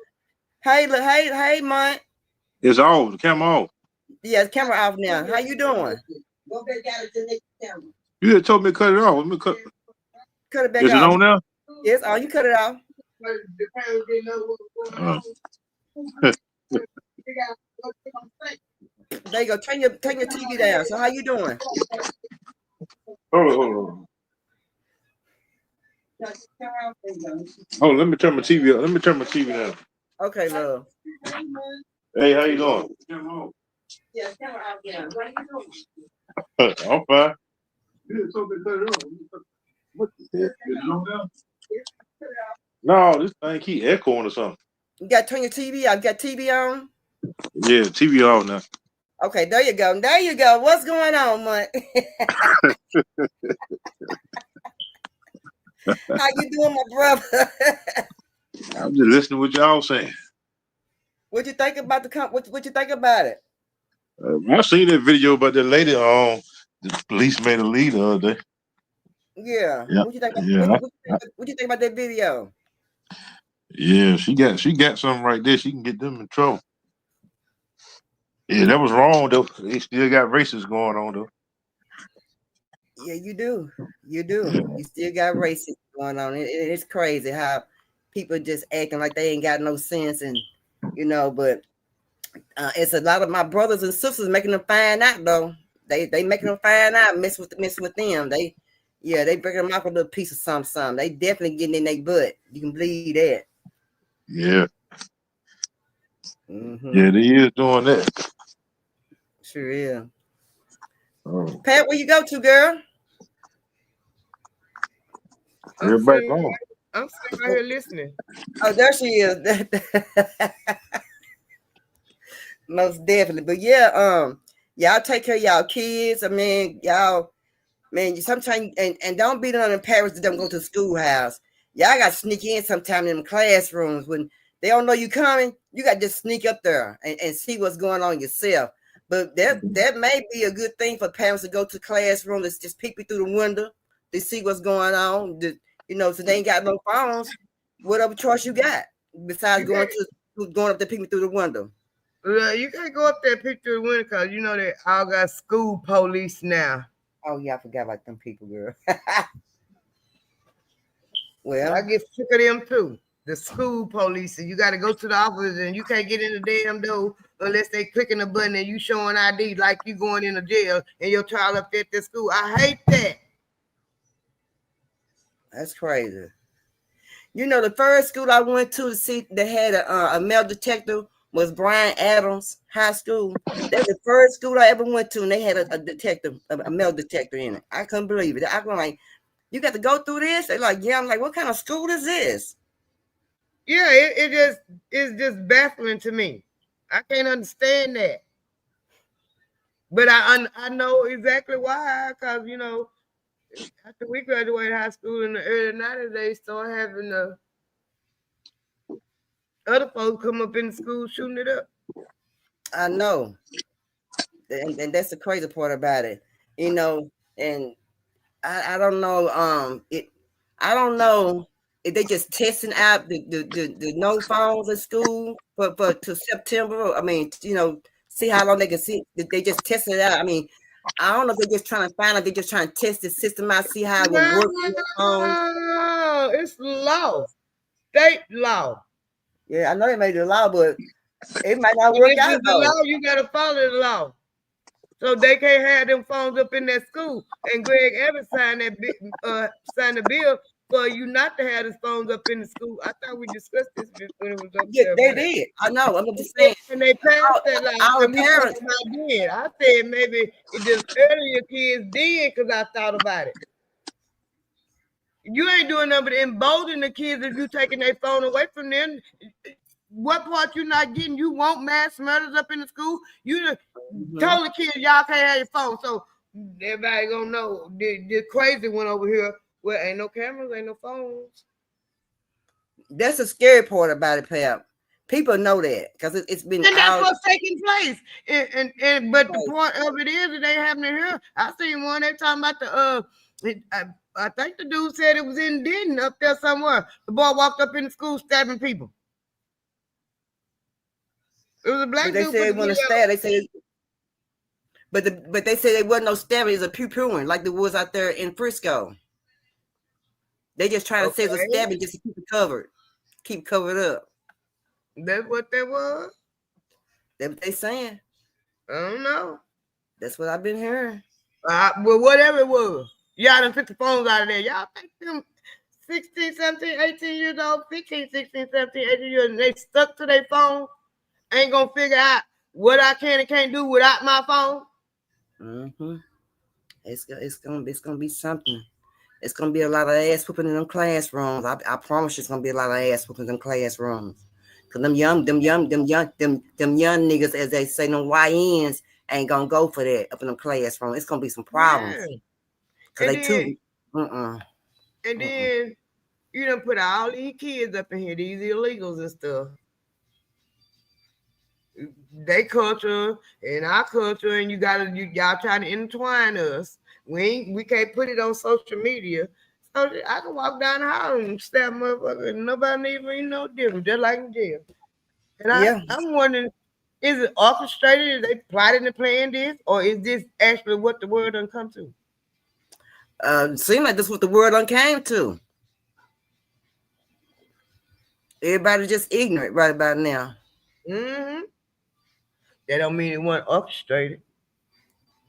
Hey, look, hey, Mont. It's off. The camera off. Yeah, the camera off now. How you doing? Go back out to the next camera. You had told me to cut it off. Let me cut. Cut it back Is off. it on now? Yes. Oh, you cut it off. There you go. Turn your TV down. So how you doing? Hold on. Oh, let me turn my TV up. Let me turn my TV down. Okay, love. Hey, how you doing? Yeah, camera out there. What are you doing? I'm fine. What the heck? Is it on now? No, this thing keep echoing or something. You got to turn your TV off. You got TV on? Yeah, TV off now. Okay, there you go. There you go. What's going on, Mont? How you doing, my brother? I'm just listening to what y'all saying. What you think about what you think about it? I seen that video about that lady. The police made a lead the other day. Yeah. Yeah. What you think? Yeah. What you think about that video? Yeah, she got something right there. She can get them in trouble. Yeah, that was wrong though. They still got racists going on though. Yeah, you do. You do. You still got racism going on. It's crazy how people just acting like they ain't got no sense, and but it's a lot of my brothers and sisters making them find out though. They making them find out, mess with them. They breaking them off a little piece of something. They definitely getting in their butt. You can believe that. Yeah. Mm-hmm. Yeah, they is doing that. Sure is. Oh. Pat, where you go to, girl? Everybody gone. I'm sitting right here listening. Oh, there she is. Most definitely. But yeah, y'all take care of y'all kids. I mean, y'all, man, you sometimes and don't be none of them parents that don't go to the schoolhouse. Y'all got to sneak in sometime in them classrooms when they don't know you coming. You got to just sneak up there and see what's going on yourself. But that may be a good thing for parents to go to the classroom. Let's just peek through the window to see what's going on. So they ain't got no phones. What other choice you got besides going up there peeking through the window? You can't go up there and peek through the window because you know they all got school police now. Oh yeah, I forgot about them people, girl. Well, I get sick of them too. The school police, and you got to go to the office, and you can't get in the damn door unless they clicking the button and you showing ID like you going in a jail and your child up there at the school. I hate that. That's crazy. The first school I went to see that had a metal detector was Bryan Adams High School. That was the first school I ever went to, and they had a metal detector in it. I couldn't believe it. I was like, you got to go through this? They're like, yeah. I'm like, what kind of school is this? Yeah, it's just baffling to me. I can't understand that. But I know exactly why, because after we graduated high school in the early 90s, they started having the other folks come up in the school shooting it up. I know. And that's the crazy part about it. And I don't know. I don't know if they just testing out the no phones at school for to September. I mean, see how long they can see. They just testing it out. I mean, I don't know if they're just trying to find out. They're just trying to test the system out, see how it will work. No, it's law, state law. Yeah, I know they made the law, but it might not work out. If it's the law, you gotta follow the law. So they can't have them phones up in that school. And Greg Evans signed the bill for you not to have the phones up in the school. I thought we discussed this when it was up there. They did. I know. I'm just saying. And they passed that law. Our parents. I said maybe it just earlier kids did because I thought about it. You ain't doing nothing but emboldening the kids if you taking their phone away from them. What part you not getting? You want mass murders up in the school? You told the kids y'all can't have your phone. So everybody gonna know the crazy one over here where ain't no cameras, ain't no phones. That's the scary part about it, Pep. People know that because it's been. And that's what's taking place. But the point of it is that they happening here. I seen one they talking about I think the dude said it was in Denton up there somewhere. The boy walked up in the school stabbing people. It was a black But they dude. said they want to stab. They said, but they said there wasn't no stabbing. It was a pew-pewing like there was out there in Frisco. They just trying to say it's a stabbing just to keep it covered, keep covered up. That's what that was. That's what they saying. I don't know. That's what I've been hearing. Well, whatever it was, y'all done took the phones out of there. Y'all think them 16, 17, 18 years old, 15, 16, 17, 18 years, and they stuck to their phone, ain't gonna figure out what I can and can't do without my phone. Mm-hmm. It's gonna be something. It's gonna be a lot of ass whooping in them classrooms. I promise you, it's gonna be a lot of ass whooping in them classrooms. Cause them young niggas, as they say, them YNs ain't gonna go for that up in them classrooms. It's gonna be some problems. Yeah. Cause and they then, too. And then you done put all these kids up in here, these illegals and stuff. They culture and our culture, and y'all trying to intertwine us. We can't put it on social media. So I can walk down the hall and stab motherfucker and nobody even know different, just like in jail. And I'm wondering, is it orchestrated? Is they plotting and planning this, or is this actually what the word done come to? Seems like this is what the word done came to. Everybody just ignorant right about now. Mm-hmm. That don't mean it wasn't orchestrated.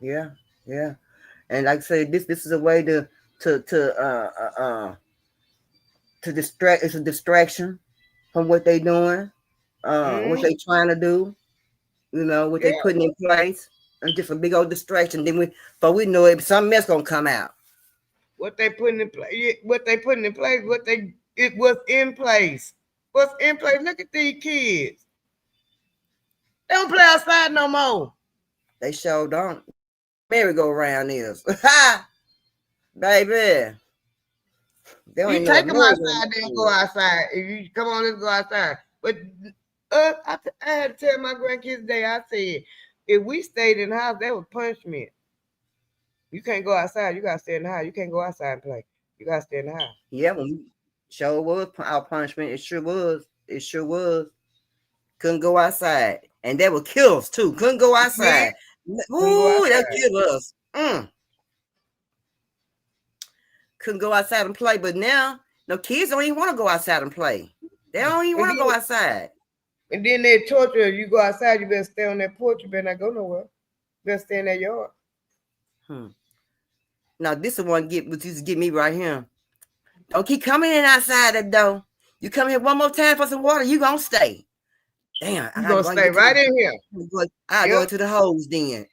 Yeah. And like I said, this is a way to distract. It's a distraction from what they doing, what they trying to do. You know what they putting in place. It's just a big old distraction. Then we know it, something else gonna come out. What they putting in place? What they putting in place? It was in place. What's in place? Look at these kids. They don't play outside no more. They sure don't. Merry-go-round is. Ha! Baby. You take them outside, then go outside. If you come on, let's go outside. But I had to tell my grandkids today, I said, if we stayed in the house, that was punishment. You can't go outside. You got to stay in the house. You can't go outside and play. You got to stay in the house. Yeah, sure was our punishment. It sure was. Couldn't go outside. And that would kill us, too. Couldn't go outside. Ooh, that killed us. Couldn't go outside and play. But now, no kids don't even want to go outside and play. They don't even want to go outside. And then they torture you. Go outside, you better stay on that porch. You better not go nowhere. You better stay in that yard. Now, this is one what used to get me right here. Don't keep coming in outside that door. You come here one more time for some water, you gonna stay. Damn, you gonna stay right in here. I go to the hose then.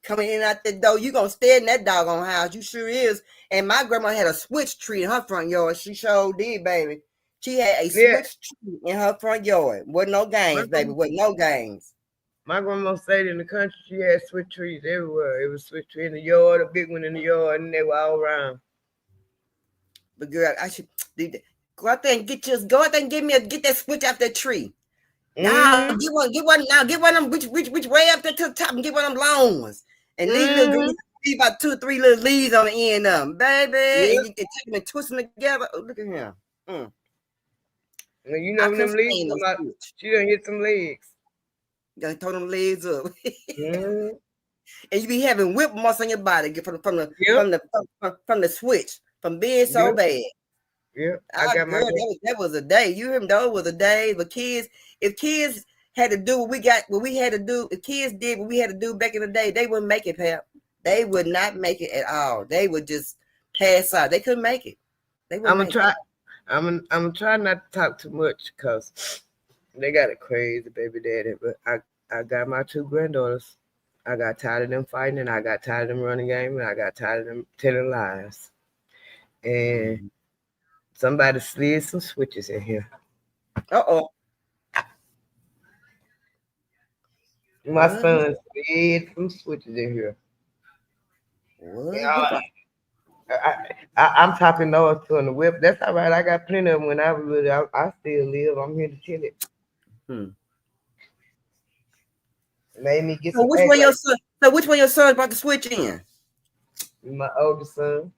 Coming in out the door, you gonna stay in that doggone house. You sure is. And my grandma had a switch tree in her front yard. She sure did, baby. She had a switch tree in her front yard. Wasn't no games, baby. Wasn't no games. My grandma stayed in the country. She had switch trees everywhere. It was switch tree in the yard, a big one in the yard, and they were all around. But girl, I should go out there and get that switch out that tree. Now get one now. Get one of them which way up there to the top and get one of them long ones. And leave about 2 or 3 little leaves on the end of them, baby. And you can take them and twist them together. Oh, look at him. Well, you know them leaves. She done hit some legs. Done throw them legs up. And you be having whip muscle on your body from the switch, from being so bad. Yeah, that was a day. You hear me? That was a day. But if kids had to do what we had to do, if kids did what we had to do back in the day, they wouldn't make it, Pap. They would not make it at all. They would just pass out. They couldn't make it. I'm gonna try not to talk too much because they got a crazy baby daddy. But I got my 2 granddaughters. I got tired of them fighting, and I got tired of them running game, and I got tired of them telling lies. And somebody slid some switches in here. My son slid some switches in here. I'm talking noise on the whip. That's all right. I got plenty of them when I was little. I still live. I'm here to tell it. Made me get some. So which one your son's about to switch in? My oldest son.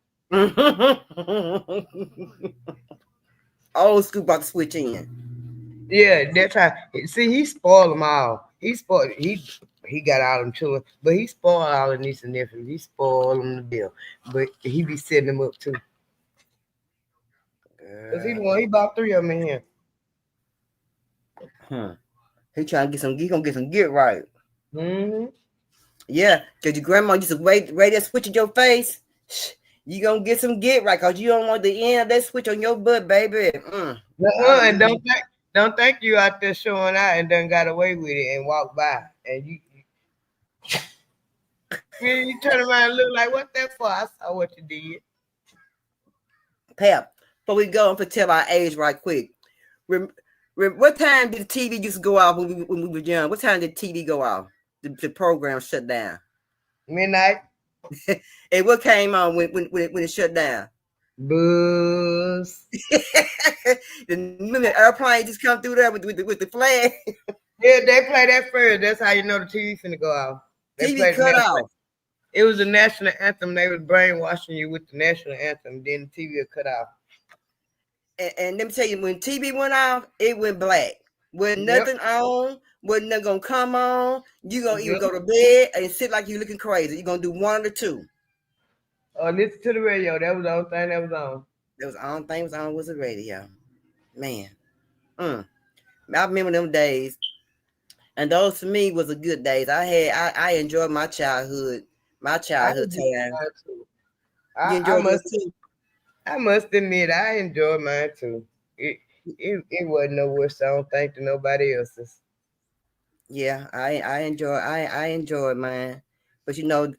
Old school about to switch in. Yeah, that's how. See, he spoiled them all. He spoiled. He got all them children, but he spoiled all the nieces and nephews. He spoiled them the bill, but he be setting them up too. Cause he the one. He bought 3 of them in here. He trying to get some. He gonna get some get right. Mm-hmm. Yeah, cause your grandma used to wait that switch in your face. You gonna get some get right, cause you don't want the end of that switch on your butt, baby. And don't think you out there showing out and done got away with it and walk by and you turn around and look like, what that for? I saw what you did. Pep, before we go, I'm gonna tell our age right quick. What time did the TV used to go off when we were young? What time did TV go off? The program shut down. Midnight. And what came on when it shut down? Buzz. The airplane just come through there with the flag. Yeah, they play that first. That's how you know the TV finna go off. TV cut off. It was the national anthem. They was brainwashing you with the national anthem. Then the TV would cut off. And let me tell you, when TV went off, it went black. With nothing on, wasn't nothing gonna come on. You gonna either go to bed and sit like you looking crazy. You're gonna do one or two. Oh, listen to the radio. That was the only thing that was on. That was the only thing was on was the radio. Man. I remember them days. And those to me was a good days. I enjoyed my childhood. My childhood time. You enjoyed yours too? I must admit, I enjoyed mine too. It wasn't no worse, I don't think, than nobody else's. Yeah, I enjoyed mine. But you know,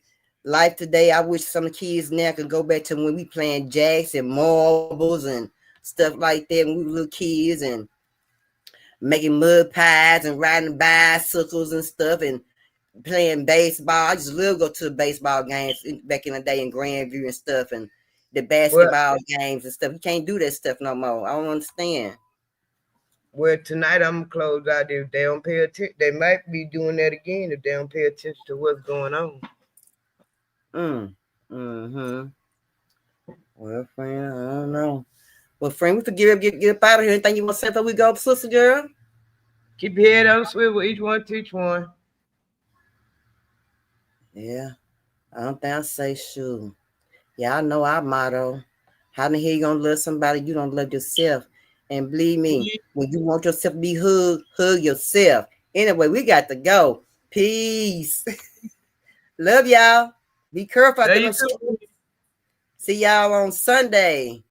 life today, I wish some kids now could go back to when we playing jacks and marbles and stuff like that when we were little kids and making mud pies and riding bicycles and stuff and playing baseball. I just love go to the baseball games back in the day in Grandview and stuff and the basketball games and stuff. You can't do that stuff no more. I don't understand. Well, tonight I'm gonna close out. If they don't pay attention, they might be doing that again if they don't pay attention to what's going on. Well, friend, I don't know. Well, friend, we could get up out of here. Anything you want to say before we go, sister girl? Keep your head on the swivel. Each one teach one. Yeah, I don't think I say sure. Yeah, I know our motto. How the hell you gonna love somebody you don't love yourself? And believe me, when you want yourself to be hugged, hug yourself. Anyway, we got to go. Peace. Love y'all. Be careful. See y'all on Sunday.